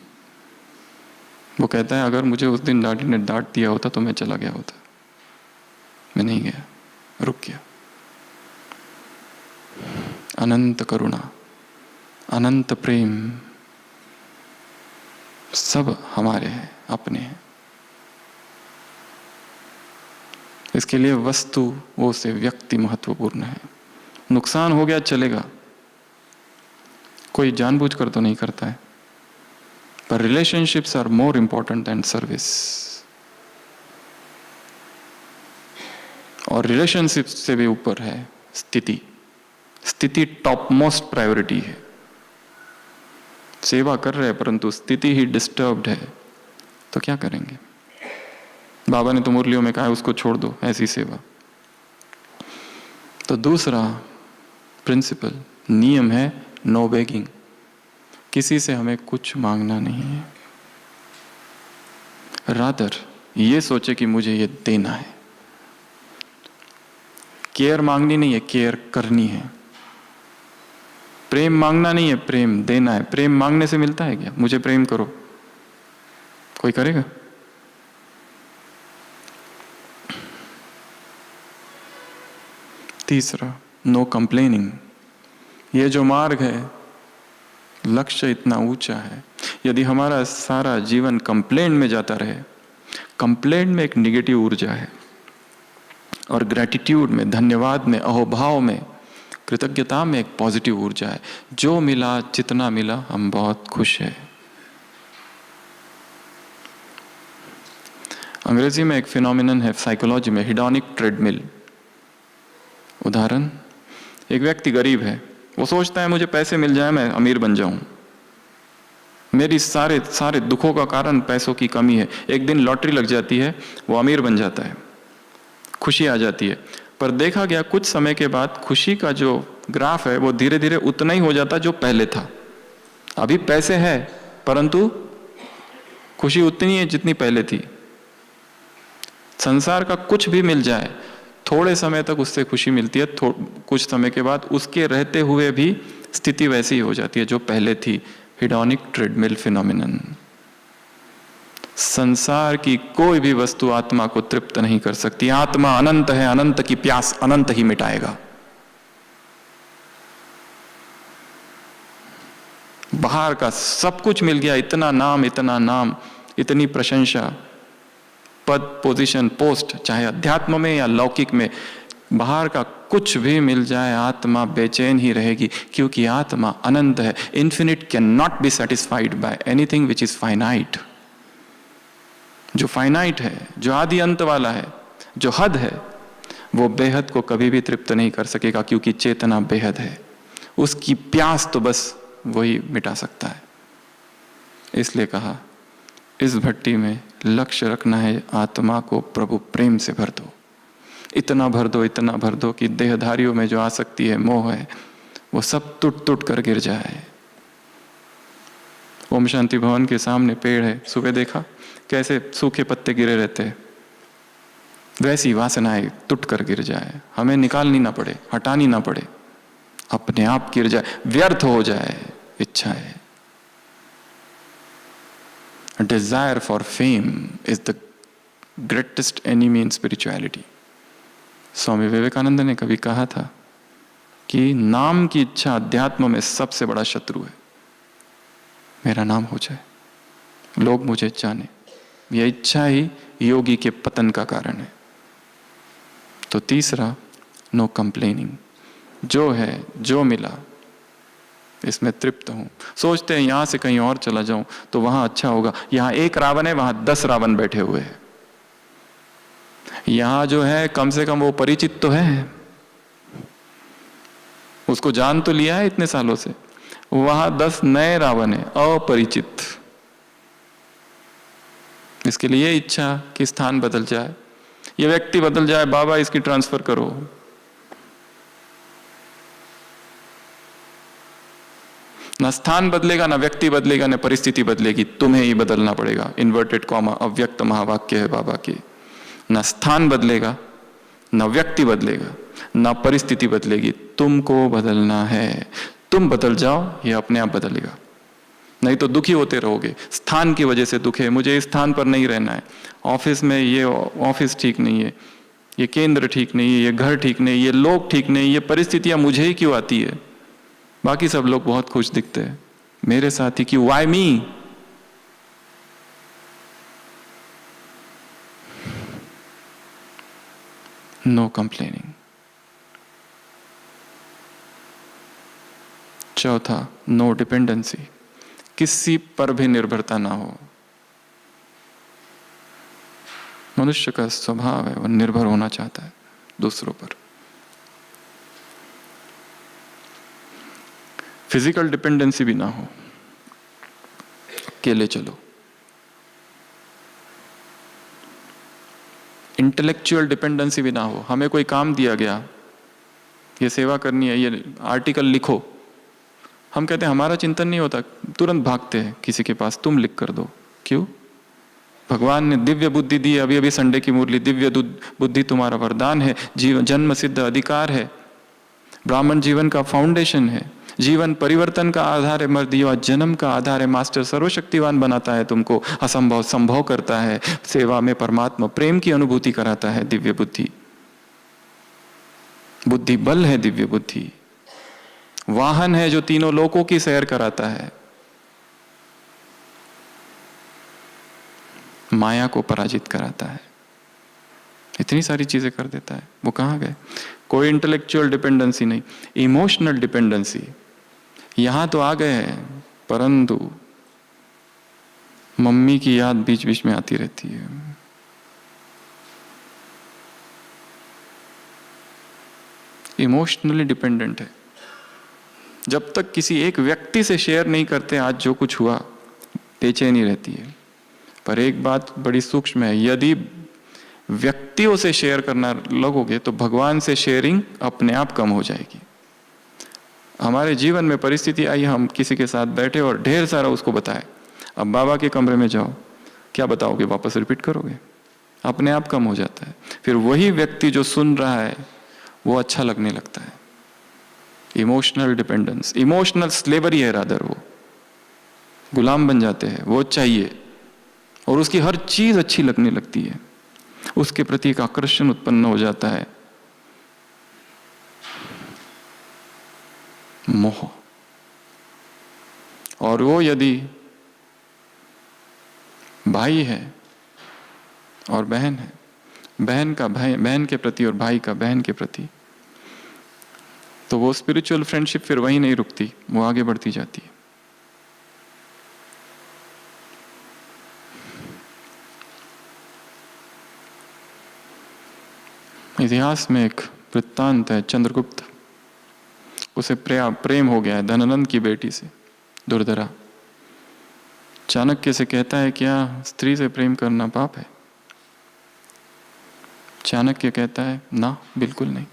वो कहता है अगर मुझे उस दिन दादी ने डांट दिया होता तो मैं चला गया होता, मैं नहीं गया, रुक गया। अनंत करुणा, अनंत प्रेम, सब हमारे हैं, अपने हैं। इसके लिए वस्तु वो से व्यक्ति महत्वपूर्ण है। नुकसान हो गया चलेगा, कोई जानबूझकर तो नहीं करता है, पर relationships are more important than service. और रिलेशनशिप से भी ऊपर है स्थिति। स्थिति टॉप मोस्ट प्रायोरिटी है। सेवा कर रहे हैं परंतु स्थिति ही डिस्टर्ब्ड है तो क्या करेंगे? बाबा ने तो मुरलियों में कहा है उसको छोड़ दो ऐसी सेवा। तो दूसरा प्रिंसिपल, नियम है नो बेगिंग। किसी से हमें कुछ मांगना नहीं है, रादर ये सोचे कि मुझे ये देना है। केयर मांगनी नहीं है, केयर करनी है। प्रेम मांगना नहीं है, प्रेम देना है। प्रेम मांगने से मिलता है क्या? मुझे प्रेम करो, कोई करेगा? तीसरा, नो कंप्लेनिंग। ये जो मार्ग है, लक्ष्य इतना ऊंचा है, यदि हमारा सारा जीवन कंप्लेंट में जाता रहे, कंप्लेंट में एक निगेटिव ऊर्जा है, और ग्रेटिट्यूड में, धन्यवाद में, अहोभाव में, कृतज्ञता में एक पॉजिटिव ऊर्जा है। जो मिला, जितना मिला, हम बहुत खुश हैं। अंग्रेजी में एक फिनोमिनन है साइकोलॉजी में, हिडॉनिक ट्रेडमिल। उदाहरण, एक व्यक्ति गरीब है, वो सोचता है मुझे पैसे मिल जाए मैं अमीर बन जाऊं, मेरी सारे दुखों का कारण पैसों की कमी है। एक दिन लॉटरी लग जाती है, वो अमीर बन जाता है, खुशी आ जाती है। पर देखा गया कुछ समय के बाद खुशी का जो ग्राफ है वो धीरे धीरे उतना ही हो जाता जो पहले था। अभी पैसे है परंतु खुशी उतनी है जितनी पहले थी। संसार का कुछ भी मिल जाए, थोड़े समय तक उससे खुशी मिलती है, कुछ समय के बाद उसके रहते हुए भी स्थिति वैसी ही हो जाती है जो पहले थी। हिडॉनिक ट्रेडमिल फिनोमिनन। संसार की कोई भी वस्तु आत्मा को तृप्त नहीं कर सकती। आत्मा अनंत है, अनंत की प्यास अनंत ही मिटाएगा। बाहर का सब कुछ मिल गया, इतना नाम, इतनी प्रशंसा, पद, पोजीशन, पोस्ट, चाहे अध्यात्म में या लौकिक में, बाहर का कुछ भी मिल जाए, आत्मा बेचैन ही रहेगी, क्योंकि आत्मा अनंत है। Infinite can not be satisfied by anything which is finite. जो फाइनाइट है, जो आदि अंत वाला है, जो हद है, वो बेहद को कभी भी तृप्त नहीं कर सकेगा, क्योंकि चेतना बेहद है। उसकी प्यास तो बस वही मिटा सकता है। इसलिए कहा, इस भट्टी में लक्ष्य रखना है, आत्मा को प्रभु प्रेम से भर दो। इतना भर दो, इतना भर दो कि देहधारियों में जो आसक्ति है, मोह है, वो सब टूट टूट कर गिर जाए। ओम शांति भवन के सामने पेड़ है, सुबह देखा कैसे सूखे पत्ते गिरे रहते हैं, वैसी वासनाएं टूट कर गिर जाए, हमें निकालनी ना पड़े, हटानी ना पड़े, अपने आप गिर जाए, व्यर्थ हो जाए इच्छाएं। Desire for fame is the greatest enemy in spirituality. Swami Vivekananda ने कभी कहा था कि नाम की इच्छा अध्यात्म में सबसे बड़ा शत्रु है। मेरा नाम हो जाए, लोग मुझे जाने, यह इच्छा ही योगी के पतन का कारण है। तो तीसरा, नो कंप्लेनिंग। जो है, जो मिला, इसमें तृप्त हूं। सोचते हैं यहां से कहीं और चला जाऊं तो वहां अच्छा होगा। यहां एक रावण है, वहां 10 रावण बैठे हुए हैं। यहां जो है कम से कम वो परिचित तो है, उसको जान तो लिया है इतने सालों से। वहां 10 नए रावण है, अपरिचित। इसके लिए इच्छा कि स्थान बदल जाए, ये व्यक्ति बदल जाए, बाबा इसकी ट्रांसफर करो। ना स्थान बदलेगा, ना व्यक्ति बदलेगा, ना परिस्थिति बदलेगी, तुम्हें ही बदलना पड़ेगा। इन्वर्टेड कॉमा अव्यक्त महावाक्य है बाबा की। ना स्थान बदलेगा, ना व्यक्ति बदलेगा, ना परिस्थिति बदलेगी, तुमको बदलना है। तुम बदल जाओ, ये अपने आप बदलेगा। नहीं तो दुखी होते रहोगे। स्थान की वजह से दुख है, मुझे इस स्थान पर नहीं रहना है, ऑफिस में ये ऑफिस ठीक नहीं है, ये केंद्र ठीक नहीं है, ये घर ठीक नहीं, ये लोग ठीक नहीं, ये परिस्थितियां मुझे ही क्यों आती है, बाकी सब लोग बहुत खुश दिखते हैं, मेरे साथ ही क्यों, वाई मी। No complaining. चौथा, नो डिपेंडेंसी, किसी पर भी निर्भरता ना हो। मनुष्य का स्वभाव है, वह निर्भर होना चाहता है दूसरों पर। फिजिकल डिपेंडेंसी भी ना हो, अकेले चलो। इंटेलेक्चुअल डिपेंडेंसी भी ना हो, हमें कोई काम दिया गया, ये सेवा करनी है, ये आर्टिकल लिखो, हम कहते हैं हमारा चिंतन नहीं होता, तुरंत भागते हैं किसी के पास, तुम लिख कर दो। क्यों? भगवान ने दिव्य बुद्धि दी, अभी अभी संडे की मुरली, दिव्य बुद्धि तुम्हारा वरदान है, जीवन जन्म सिद्ध अधिकार है, ब्राह्मण जीवन का फाउंडेशन है, जीवन परिवर्तन का आधार है, मर्दियों जन्म का आधार है, मास्टर सर्वशक्तिवान बनाता है तुमको, असंभव संभव करता है, सेवा में परमात्मा प्रेम की अनुभूति कराता है दिव्य बुद्धि। बुद्धि बल है दिव्य बुद्धि, वाहन है जो तीनों लोकों की सैर कराता है, माया को पराजित कराता है, इतनी सारी चीजें कर देता है। वो कहाँ गए? कोई इंटेलेक्चुअल डिपेंडेंसी नहीं, इमोशनल डिपेंडेंसी यहां तो आ गए हैं, परंतु मम्मी की याद बीच बीच में आती रहती है। इमोशनली डिपेंडेंट है। जब तक किसी एक व्यक्ति से शेयर नहीं करते आज जो कुछ हुआ, बेचैनी रहती है। पर एक बात बड़ी सूक्ष्म है, यदि व्यक्तियों से शेयर करना लगोगे तो भगवान से शेयरिंग अपने आप कम हो जाएगी। हमारे जीवन में परिस्थिति आई, हम किसी के साथ बैठे और ढेर सारा उसको बताए, अब बाबा के कमरे में जाओ, क्या बताओगे, वापस रिपीट करोगे, अपने आप कम हो जाता है। फिर वही व्यक्ति जो सुन रहा है वो अच्छा लगने लगता है। इमोशनल डिपेंडेंस, इमोशनल स्लेवरी है रादर, वो गुलाम बन जाते हैं, वो चाहिए और उसकी हर चीज अच्छी लगने लगती है, उसके प्रति एक आकर्षण उत्पन्न हो जाता है, मोह। और वो यदि भाई है और बहन है, बहन का भाई बहन के प्रति और भाई का बहन के प्रति, तो वो स्पिरिचुअल फ्रेंडशिप फिर वहीं नहीं रुकती, वो आगे बढ़ती जाती है। इतिहास में एक वृत्तांत है, चंद्रगुप्त, उसे प्रेम हो गया है धनानंद की बेटी से, दुर्धरा। चाणक्य से कहता है क्या स्त्री से प्रेम करना पाप है? चाणक्य कहता है ना, बिल्कुल नहीं।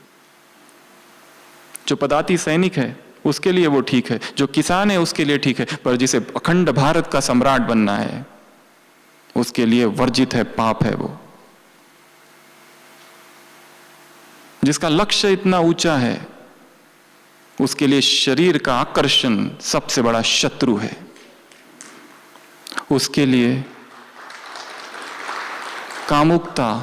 जो पदाती सैनिक है उसके लिए वो ठीक है, जो किसान है उसके लिए ठीक है, पर जिसे अखंड भारत का सम्राट बनना है उसके लिए वर्जित है, पाप है वो। जिसका लक्ष्य इतना ऊंचा है उसके लिए शरीर का आकर्षण सबसे बड़ा शत्रु है, उसके लिए कामुकता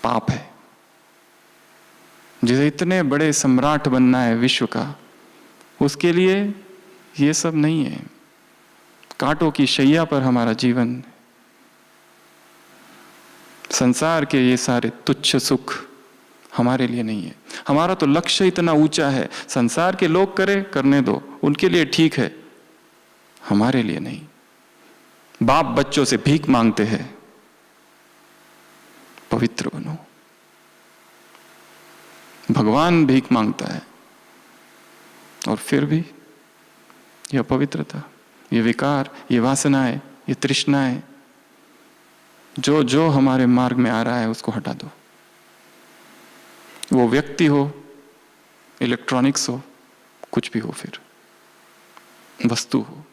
पाप है। जिसे इतने बड़े सम्राट बनना है विश्व का, उसके लिए ये सब नहीं है। कांटों की शैया पर हमारा जीवन, संसार के ये सारे तुच्छ सुख हमारे लिए नहीं है। हमारा तो लक्ष्य इतना ऊंचा है, संसार के लोग करे करने दो, उनके लिए ठीक है, हमारे लिए नहीं। बाप बच्चों से भीख मांगते हैं, पवित्र बनो। भगवान भीख मांगता है, और फिर भी यह पवित्रता, ये विकार, ये वासनाएं, ये तृष्णाएं, जो जो हमारे मार्ग में आ रहा है उसको हटा दो। वो व्यक्ति हो, इलेक्ट्रॉनिक्स हो, कुछ भी हो, फिर वस्तु हो।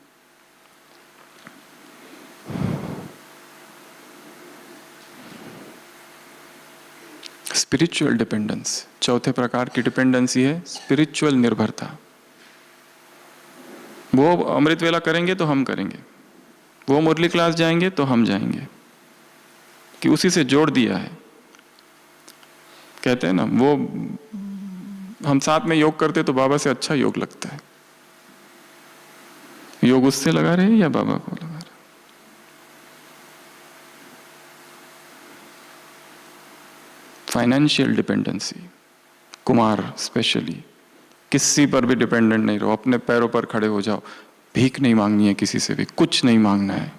स्पिरिचुअल डिपेंडेंस, चौथे प्रकार की डिपेंडेंसी है स्पिरिचुअल निर्भरता। वो अमृत वेला करेंगे तो हम करेंगे, वो मुरली क्लास जाएंगे तो हम जाएंगे, कि उसी से जोड़ दिया है। कहते हैं ना, वो हम साथ में योग करते तो बाबा से अच्छा योग लगता है। योग उससे लगा रहे या बाबा को लगा रहे? फाइनेंशियल डिपेंडेंसी, कुमार स्पेशली, किसी पर भी डिपेंडेंट नहीं रहो, अपने पैरों पर खड़े हो जाओ। भीख नहीं मांगनी है किसी से भी, कुछ नहीं मांगना है।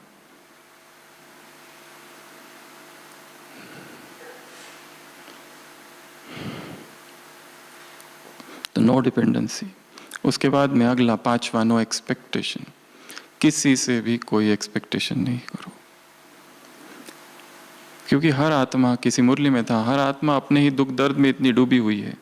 तो नो डिपेंडेंसी। उसके बाद में अगला पांचवा, नो एक्सपेक्टेशन। किसी से भी कोई एक्सपेक्टेशन नहीं करो, क्योंकि हर आत्मा, किसी मुरली में था, हर आत्मा अपने ही दुख दर्द में इतनी डूबी हुई है।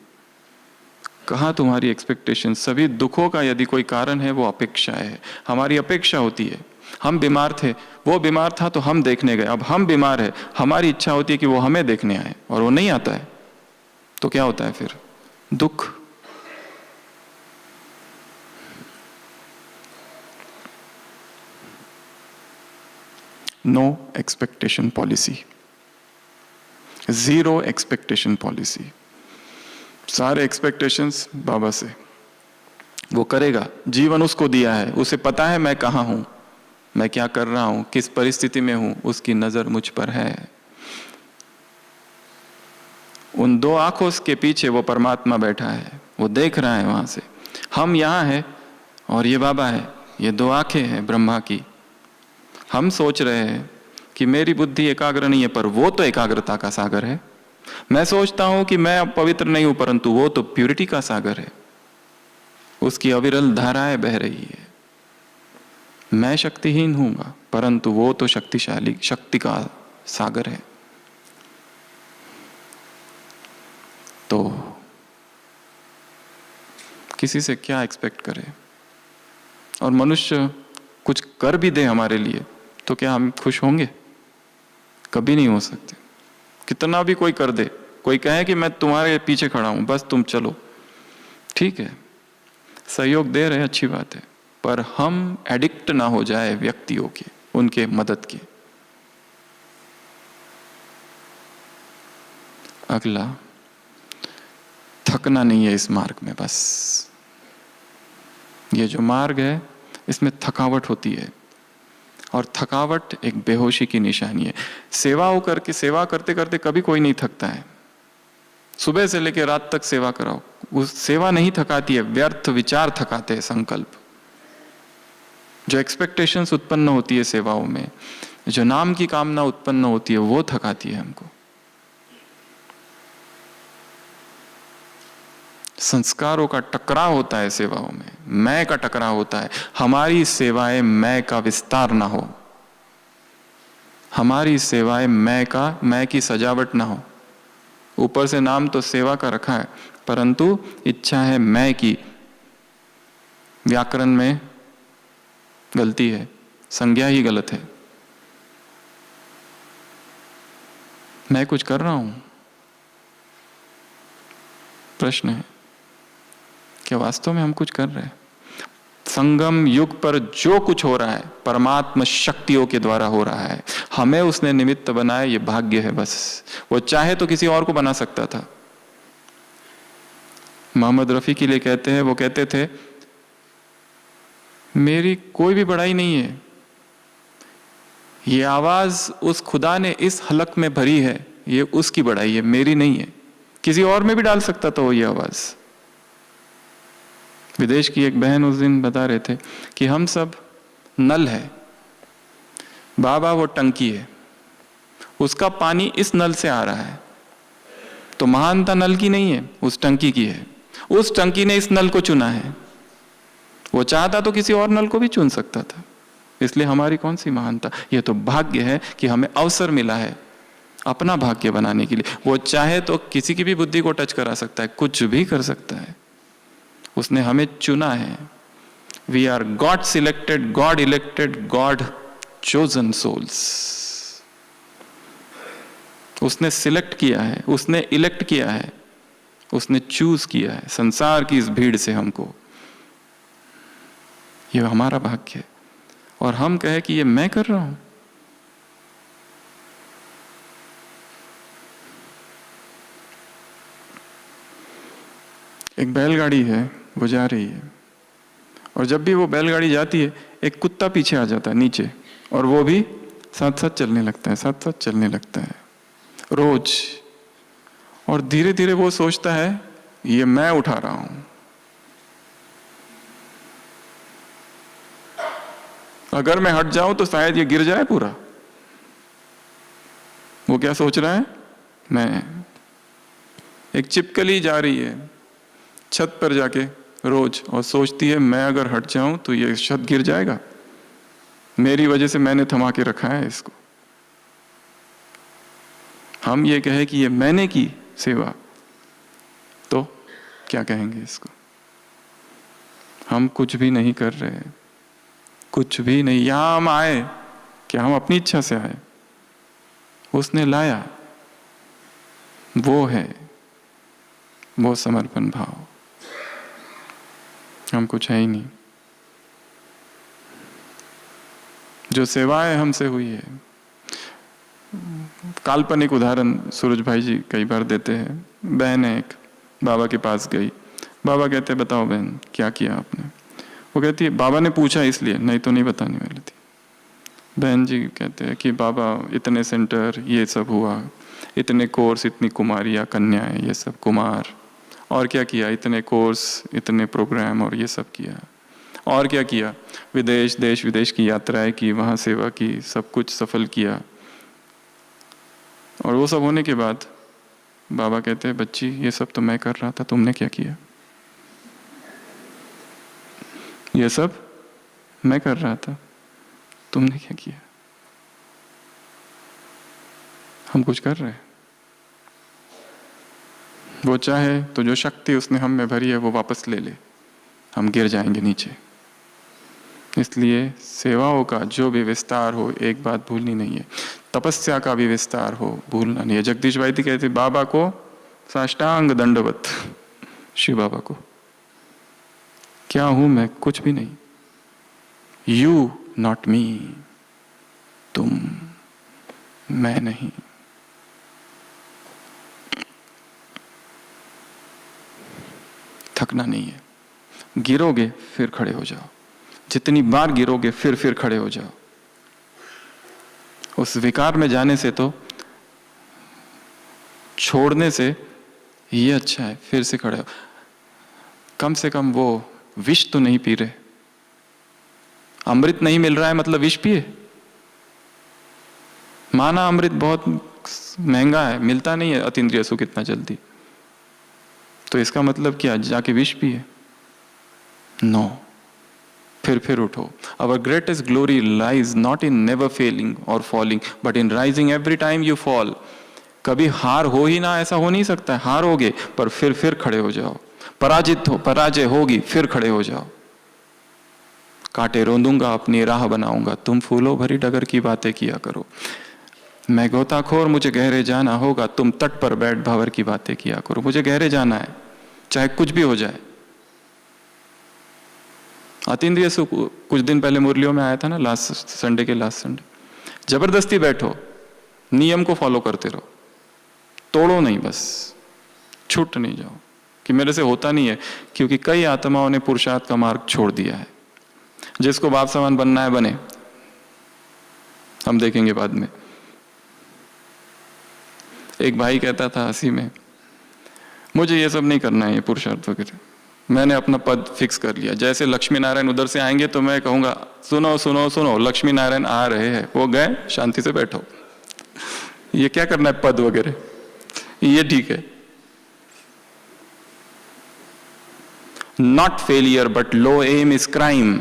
कहाँ तुम्हारी एक्सपेक्टेशन? सभी दुखों का यदि कोई कारण है वो अपेक्षा है। हमारी अपेक्षा होती है। हम बीमार थे, वो बीमार था तो हम देखने गए, अब हम बीमार है, हमारी इच्छा होती है कि वो हमें देखने आए, और वो नहीं आता है, तो क्या होता है फिर? दुख। No expectation policy, zero expectation policy. सारे एक्सपेक्टेशंस बाबा से, वो करेगा, जीवन उसको दिया है, उसे पता है मैं कहाँ हूं, मैं क्या कर रहा हूं, किस परिस्थिति में हूं, उसकी नजर मुझ पर है। उन दो आंखों के पीछे वो परमात्मा बैठा है, वो देख रहा है वहां से। हम यहां हैं और ये बाबा है, ये दो आंखें हैं ब्रह्मा की। हम सोच रहे हैं कि मेरी बुद्धि एकाग्र नहीं है, पर वो तो एकाग्रता का सागर है। मैं सोचता हूं कि मैं अब पवित्र नहीं हूं, परंतु वो तो प्यूरिटी का सागर है, उसकी अविरल धाराएं बह रही है। मैं शक्तिहीन हूंगा, परंतु वो तो शक्तिशाली, शक्ति का सागर है। तो किसी से क्या एक्सपेक्ट करे? और मनुष्य कुछ कर भी दे हमारे लिए तो क्या हम खुश होंगे? कभी नहीं हो सकते। कितना भी कोई कर दे, कोई कहे कि मैं तुम्हारे पीछे खड़ा हूं, बस तुम चलो, ठीक है, सहयोग दे रहे, अच्छी बात है, पर हम एडिक्ट ना हो जाए व्यक्तियों के, उनके मदद के। अगला, थकना नहीं है इस मार्ग में। बस ये जो मार्ग है इसमें थकावट होती है, और थकावट एक बेहोशी की निशानी है। सेवा करते करते कभी कोई नहीं थकता है। सुबह से लेकर रात तक सेवा कराओ, उस सेवा नहीं थकाती है, व्यर्थ विचार थकाते हैं, संकल्प। जो एक्सपेक्टेशंस उत्पन्न होती है सेवाओं में, जो नाम की कामना उत्पन्न होती है, वो थकाती है हमको। संस्कारों का टकराव होता है सेवाओं में, मैं का टकराव होता है। हमारी सेवाएं मैं का विस्तार ना हो, हमारी सेवाएं मैं की सजावट ना हो। ऊपर से नाम तो सेवा का रखा है, परंतु इच्छा है मैं की। व्याकरण में गलती है, संज्ञा ही गलत है। मैं कुछ कर रहा हूं, प्रश्न है, क्या वास्तव में हम कुछ कर रहे हैं? संगम युग पर जो कुछ हो रहा है परमात्मा शक्तियों के द्वारा हो रहा है। हमें उसने निमित्त बनाया, ये भाग्य है बस। वो चाहे तो किसी और को बना सकता था। मोहम्मद रफी के लिए कहते हैं, वो कहते थे, मेरी कोई भी बड़ाई नहीं है, ये आवाज उस खुदा ने इस हलक में भरी है, ये उसकी बड़ाई है, मेरी नहीं है। किसी और में भी डाल सकता था वो ये आवाज। विदेश की एक बहन उस दिन बता रहे थे कि हम सब नल है, बाबा वो टंकी है, उसका पानी इस नल से आ रहा है, तो महानता नल की नहीं है, उस टंकी की है। उस टंकी ने इस नल को चुना है, वो चाहता तो किसी और नल को भी चुन सकता था, इसलिए हमारी कौन सी महानता। ये तो भाग्य है कि हमें अवसर मिला है अपना भाग्य बनाने के लिए। वो चाहे तो किसी की भी बुद्धि को टच करा सकता है, कुछ भी कर सकता है, उसने हमें चुना है। We are God selected, God elected, God chosen souls. उसने सिलेक्ट किया है, उसने इलेक्ट किया है, उसने चूज किया है संसार की इस भीड़ से हमको। ये हमारा भाग्य है। और हम कहे कि ये मैं कर रहा हूं। एक बैलगाड़ी है, वो जा रही है, और जब भी वो बैलगाड़ी जाती है एक कुत्ता पीछे आ जाता है नीचे, और वो भी साथ साथ चलने लगता है, साथ साथ चलने लगता है रोज। और धीरे धीरे वो सोचता है ये मैं उठा रहा हूं। अगर मैं हट जाऊं तो शायद ये गिर जाए पूरा। वो क्या सोच रहा है? मैं। एक छिपकली जा रही है छत पर जाके रोज, और सोचती है मैं अगर हट जाऊं तो ये छत गिर जाएगा, मेरी वजह से मैंने थमा के रखा है इसको। हम ये कहे कि ये मैंने की सेवा, तो क्या कहेंगे इसको? हम कुछ भी नहीं कर रहे, कुछ भी नहीं। यहां हम आए, क्या हम अपनी इच्छा से आए? उसने लाया, वो है वो समर्पण भाव। हम कुछ है ही नहीं। जो सेवाएं हमसे हुई है, काल्पनिक उदाहरण सूरज भाई जी कई बार देते हैं। बहन एक बाबा के पास गई, बाबा कहते बताओ बहन क्या किया आपने? वो कहती है बाबा ने पूछा इसलिए, नहीं तो नहीं बताने वाली थी। बहन जी कहते हैं कि बाबा इतने सेंटर ये सब हुआ, इतने कोर्स, इतनी कुमारियाँ कन्याएं, ये सब कुमार, और क्या किया? इतने कोर्स, इतने प्रोग्राम और ये सब किया। और क्या किया? विदेश, देश विदेश की यात्राएं की, वहाँ सेवा की, सब कुछ सफल किया। और वो सब होने के बाद बाबा कहते हैं बच्ची ये सब तो मैं कर रहा था, तुमने क्या किया? ये सब मैं कर रहा था, तुमने क्या किया? हम कुछ कर रहे हैं? वो चाहे तो जो शक्ति उसने हम में भरी है वो वापस ले ले, हम गिर जाएंगे नीचे। इसलिए सेवाओं का जो भी विस्तार हो, एक बात भूलनी नहीं है, तपस्या का भी विस्तार हो, भूलना नहीं है। जगदीश भाई जी कहते बाबा को साष्टांग दंडवत, शिव बाबा को। क्या हूं मैं? कुछ भी नहीं। यू नॉट मी, तुम, मैं नहीं। थकना नहीं है। गिरोगे फिर खड़े हो जाओ, जितनी बार गिरोगे फिर खड़े हो जाओ। उस विकार में जाने से तो, छोड़ने से ये अच्छा है, फिर से खड़े हो। कम से कम वो विष तो नहीं पी रहे। अमृत नहीं मिल रहा है मतलब विष पिए? माना अमृत बहुत महंगा है, मिलता नहीं है अतीन्द्रिय सुख इतना जल्दी, तो इसका मतलब क्या जाके विष पिए? नो। फिर उठो। Our greatest glory lies not in never failing or falling, but in rising every time you fall. कभी हार हो ही ना, ऐसा हो नहीं सकता है। हारोगे पर फिर खड़े हो जाओ। पराजय होगी, फिर खड़े हो जाओ। कांटे रोंदूंगा अपनी राह बनाऊंगा, तुम फूलों भरी डगर की बातें किया करो। मैं गोताखोर, मुझे गहरे जाना होगा, तुम तट पर बैठ भंवर की बातें किया करो। मुझे गहरे जाना है, चाहे कुछ भी हो जाए। अतीन्द्रिय सुख कुछ दिन पहले मुरलियों में आया था ना, लास्ट संडे। जबरदस्ती बैठो, नियम को फॉलो करते रहो, तोड़ो नहीं, बस छूट नहीं जाओ कि मेरे से होता नहीं है। क्योंकि कई आत्माओं ने पुरुषार्थ का मार्ग छोड़ दिया है। जिसको बाप समान बनना है बने, हम देखेंगे बाद में। एक भाई कहता था हंसी में मुझे ये सब नहीं करना है, ये पुरुषार्थ वगैरह। मैंने अपना पद फिक्स कर लिया। जैसे लक्ष्मी नारायण उधर से आएंगे तो मैं कहूंगा सुनो सुनो सुनो, लक्ष्मी नारायण आ रहे हैं, वो गए, शांति से बैठो। ये क्या करना है पद वगैरह, ये ठीक है। Not failure but low aim is crime.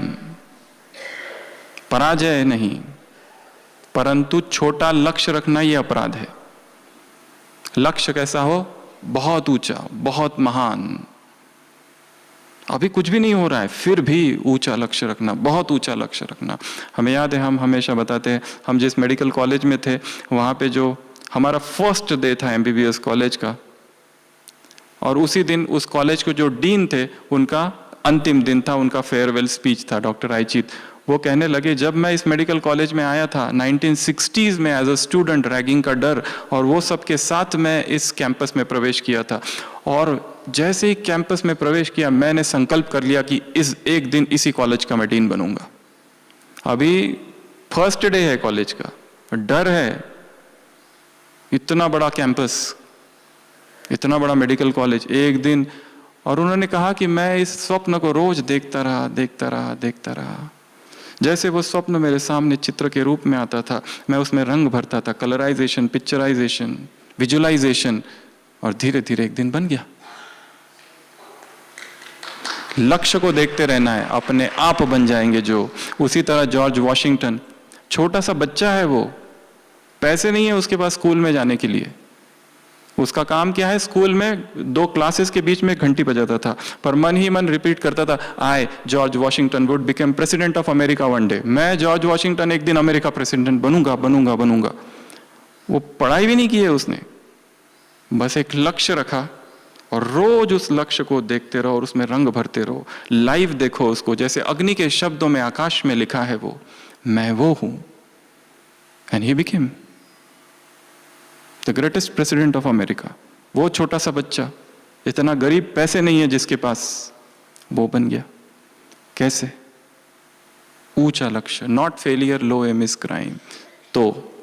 पराजय नहीं, परंतु छोटा लक्ष्य रखना यह अपराध है। लक्ष्य कैसा हो? बहुत ऊंचा, बहुत महान। अभी कुछ भी नहीं हो रहा है, फिर भी ऊंचा लक्ष्य रखना, बहुत ऊंचा लक्ष्य रखना। हमें याद है, हम हमेशा बताते हैं, हम जिस मेडिकल कॉलेज में थे वहां पे जो हमारा फर्स्ट डे था एमबीबीएस कॉलेज का, और उसी दिन उस कॉलेज के जो डीन थे उनका अंतिम दिन था, उनका फेयरवेल स्पीच था, डॉक्टर आईचित। वो कहने लगे, जब मैं इस मेडिकल कॉलेज में आया था 1960s में एज अ स्टूडेंट, रैगिंग का डर और वो सब के साथ मैं इस कैंपस में प्रवेश किया था, और जैसे ही कैंपस में प्रवेश किया मैंने संकल्प कर लिया कि इस एक दिन इसी कॉलेज का मैं डीन बनूंगा। अभी फर्स्ट डे है कॉलेज का, डर है, इतना बड़ा कैंपस, इतना बड़ा मेडिकल कॉलेज, एक दिन। और उन्होंने कहा कि मैं इस स्वप्न को रोज देखता रहा, देखता रहा, देखता रहा। जैसे वो स्वप्न मेरे सामने चित्र के रूप में आता था, मैं उसमें रंग भरता था, कलराइजेशन, पिक्चराइजेशन, विजुअलाइजेशन, और धीरे धीरे एक दिन बन गया। लक्ष्य को देखते रहना है, अपने आप बन जाएंगे जो। उसी तरह जॉर्ज वॉशिंगटन, छोटा सा बच्चा है वो, पैसे नहीं है उसके पास स्कूल में जाने के लिए। उसका काम क्या है? स्कूल में 2 क्लासेस के बीच में घंटी बजाता था, पर मन ही मन रिपीट करता था, I George Washington would become president of America one day. मैं जॉर्ज वॉशिंगटन एक दिन अमेरिका प्रेसिडेंट बनूंगा, बनूंगा, बनूंगा। वो पढ़ाई भी नहीं की है उसने, बस एक लक्ष्य रखा और रोज उस लक्ष्य को देखते रहो और उसमें रंग भरते रहो। लाइव देखो उसको, जैसे अग्नि के शब्दों में आकाश में लिखा है, वो मैं वो हूं। And he became the greatest president of America. वो छोटा सा बच्चा, इतना गरीब, पैसे नहीं है जिसके पास, वो बन गया। कैसे? ऊंचा लक्ष्य, not failure, low aim is crime. तो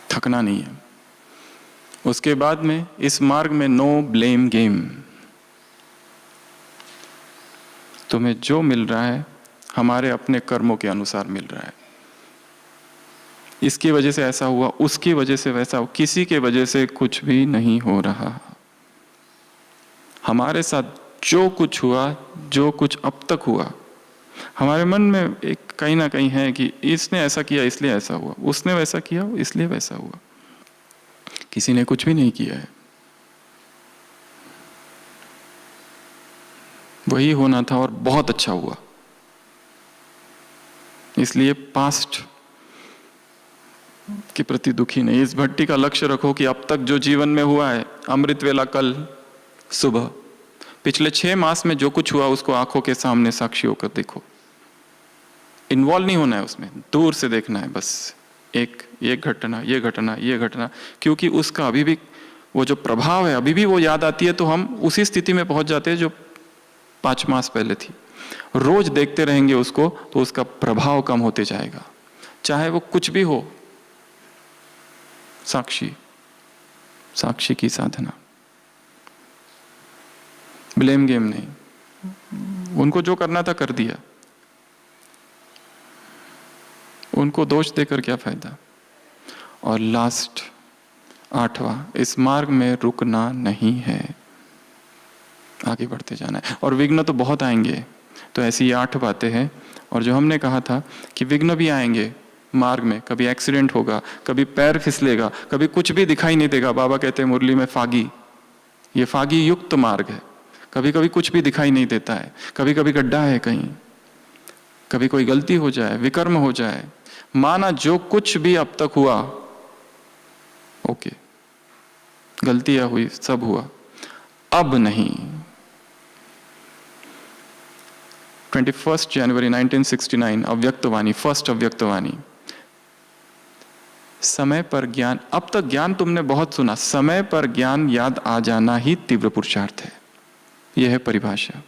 थकना नहीं है। उसके बाद में इस मार्ग में नो ब्लेम गेम। तुम्हें जो मिल रहा है हमारे अपने कर्मों के अनुसार मिल रहा है। इसकी वजह से ऐसा हुआ, उसकी वजह से वैसा हुआ, किसी के वजह से कुछ भी नहीं हो रहा। हमारे साथ जो कुछ हुआ, जो कुछ अब तक हुआ, हमारे मन में एक कहीं ना कहीं है कि इसने ऐसा किया इसलिए ऐसा हुआ, उसने वैसा किया इसलिए वैसा हुआ। किसी ने कुछ भी नहीं किया है, वही होना था और बहुत अच्छा हुआ। इसलिए पास्ट के प्रति दुखी नहीं। इस भट्टी का लक्ष्य रखो कि अब तक जो जीवन में हुआ है, अमृत वेला कल सुबह, पिछले 6 मास में जो कुछ हुआ उसको आंखों के सामने साक्षी होकर देखो। इन्वॉल्व नहीं होना है उसमें, दूर से देखना है बस। ये घटना, ये घटना, ये घटना, क्योंकि उसका अभी भी वो जो प्रभाव है, अभी भी वो याद आती है तो हम उसी स्थिति में पहुंच जाते हैं जो 5 मास पहले थी। रोज देखते रहेंगे उसको तो उसका प्रभाव कम होते जाएगा, चाहे वो कुछ भी हो। साक्षी, साक्षी की साधना, ब्लेम गेम नहीं। उनको जो करना था कर दिया, उनको दोष देकर क्या फायदा। और लास्ट 8वां, इस मार्ग में रुकना नहीं है, आगे बढ़ते जाना है। और विघ्न तो बहुत आएंगे, तो ऐसी 8 बातें हैं। और जो हमने कहा था कि विघ्न भी आएंगे मार्ग में, कभी एक्सीडेंट होगा, कभी पैर फिसलेगा, कभी कुछ भी दिखाई नहीं देगा। बाबा कहते हैं मुरली में फागी, ये फागी युक्त मार्ग है। कभी कभी कुछ भी दिखाई नहीं देता है, कभी कभी गड्ढा है कहीं, कभी कोई गलती हो जाए, विकर्म हो जाए। माना जो कुछ भी अब तक हुआ, ओके, गलतियां हुई, सब हुआ, अब नहीं। 21 जनवरी 1969 अव्यक्तवाणी, फर्स्ट अव्यक्तवाणी। समय पर ज्ञान, अब तक ज्ञान तुमने बहुत सुना, समय पर ज्ञान याद आ जाना ही तीव्र पुरुषार्थ है। यह है परिभाषा।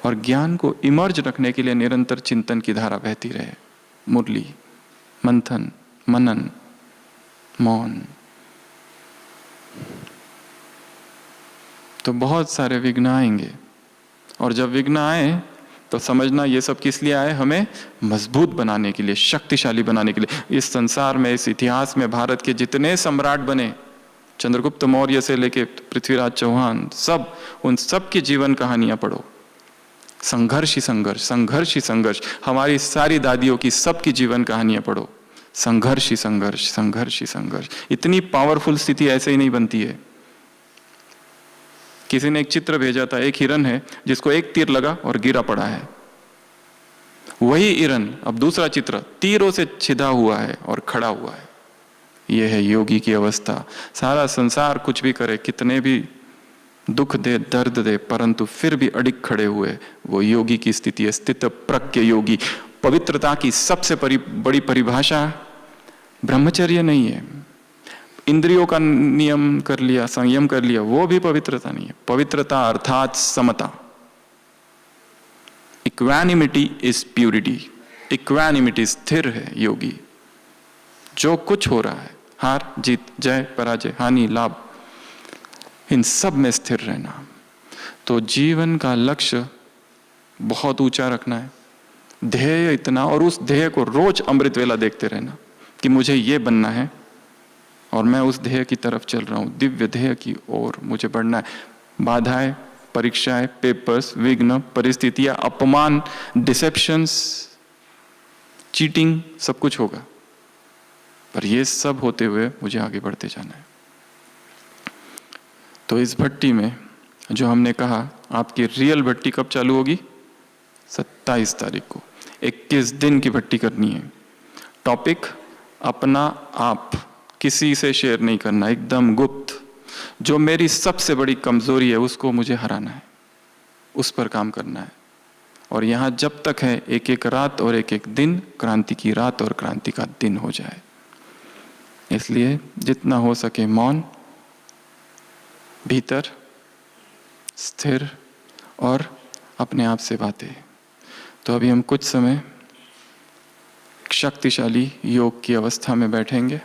और ज्ञान को इमर्ज रखने के लिए निरंतर चिंतन की धारा बहती रहे। मुरली, मंथन, मनन, मौन। तो बहुत सारे विघ्न आएंगे, और जब विघ्न आए तो समझना ये सब किस लिए आए, हमें मजबूत बनाने के लिए, शक्तिशाली बनाने के लिए। इस संसार में, इस इतिहास में भारत के जितने सम्राट बने, चंद्रगुप्त मौर्य से लेके पृथ्वीराज चौहान, सब, उन सब की जीवन कहानियां पढ़ो। संघर्ष ही संघर्ष, संघर्ष ही संघर्ष। हमारी सारी दादियों की, सबकी जीवन कहानियां पढ़ो। संघर्ष ही संघर्ष, संघर्ष ही संघर्ष। इतनी पावरफुल स्थिति ऐसे ही नहीं बनती है। किसी ने एक चित्र भेजा था, एक हिरन है जिसको एक तीर लगा और गिरा पड़ा है। वही हिरन, अब दूसरा चित्र, तीरों से छिदा हुआ है और खड़ा हुआ है। यह है योगी की अवस्था। सारा संसार कुछ भी करे, कितने भी दुख दे, दर्द दे, परंतु फिर भी अडिग खड़े हुए, वो योगी की स्थिति है। स्थित प्रज्ञ योगी। पवित्रता की सबसे बड़ी परिभाषा ब्रह्मचर्य नहीं है। इंद्रियों का नियम कर लिया, संयम कर लिया, वो भी पवित्रता नहीं है। पवित्रता अर्थात समता। Equanimity is purity. इक्वानिमिटी, स्थिर है योगी। जो कुछ हो रहा है, हार जीत, जय पराजय, हानि लाभ, इन सब में स्थिर रहना। तो जीवन का लक्ष्य बहुत ऊंचा रखना है, ध्येय इतना, और उस ध्येय को रोज अमृत वेला देखते रहना कि मुझे ये बनना है और मैं उस ध्येय की तरफ चल रहा हूं, दिव्य ध्येय की ओर मुझे बढ़ना है। बाधाएं, परीक्षाएं, पेपर्स, विघ्न, परिस्थितियां, अपमान, डिसेप्शंस, चीटिंग, सब कुछ होगा, पर ये सब होते हुए मुझे आगे बढ़ते जाना है। तो इस भट्टी में जो हमने कहा, आपकी रियल भट्टी कब चालू होगी? 27 तारीख को। 21 दिन की भट्टी करनी है। टॉपिक अपना आप, किसी से शेयर नहीं करना, एकदम गुप्त। जो मेरी सबसे बड़ी कमजोरी है उसको मुझे हराना है, उस पर काम करना है। और यहां जब तक है, एक एक रात और एक एक दिन क्रांति की रात और क्रांति का दिन हो जाए। इसलिए जितना हो सके मौन, भीतर स्थिर, और अपने आप से बातें। तो अभी हम कुछ समय शक्तिशाली योग की अवस्था में बैठेंगे।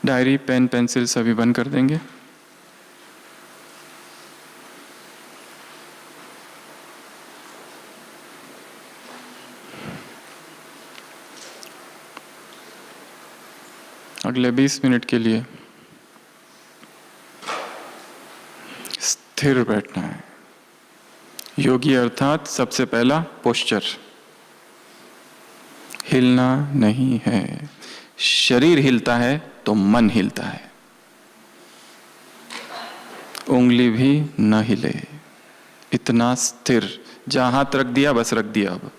डायरी, पेन, पेंसिल सभी बंद कर देंगे। अगले 20 मिनट के लिए स्थिर बैठना है। योगी अर्थात सबसे पहला पोस्चर, हिलना नहीं है। शरीर हिलता है तो मन हिलता है। उंगली भी न हिले, इतना स्थिर। जहां हाथ रख दिया बस रख दिया। अब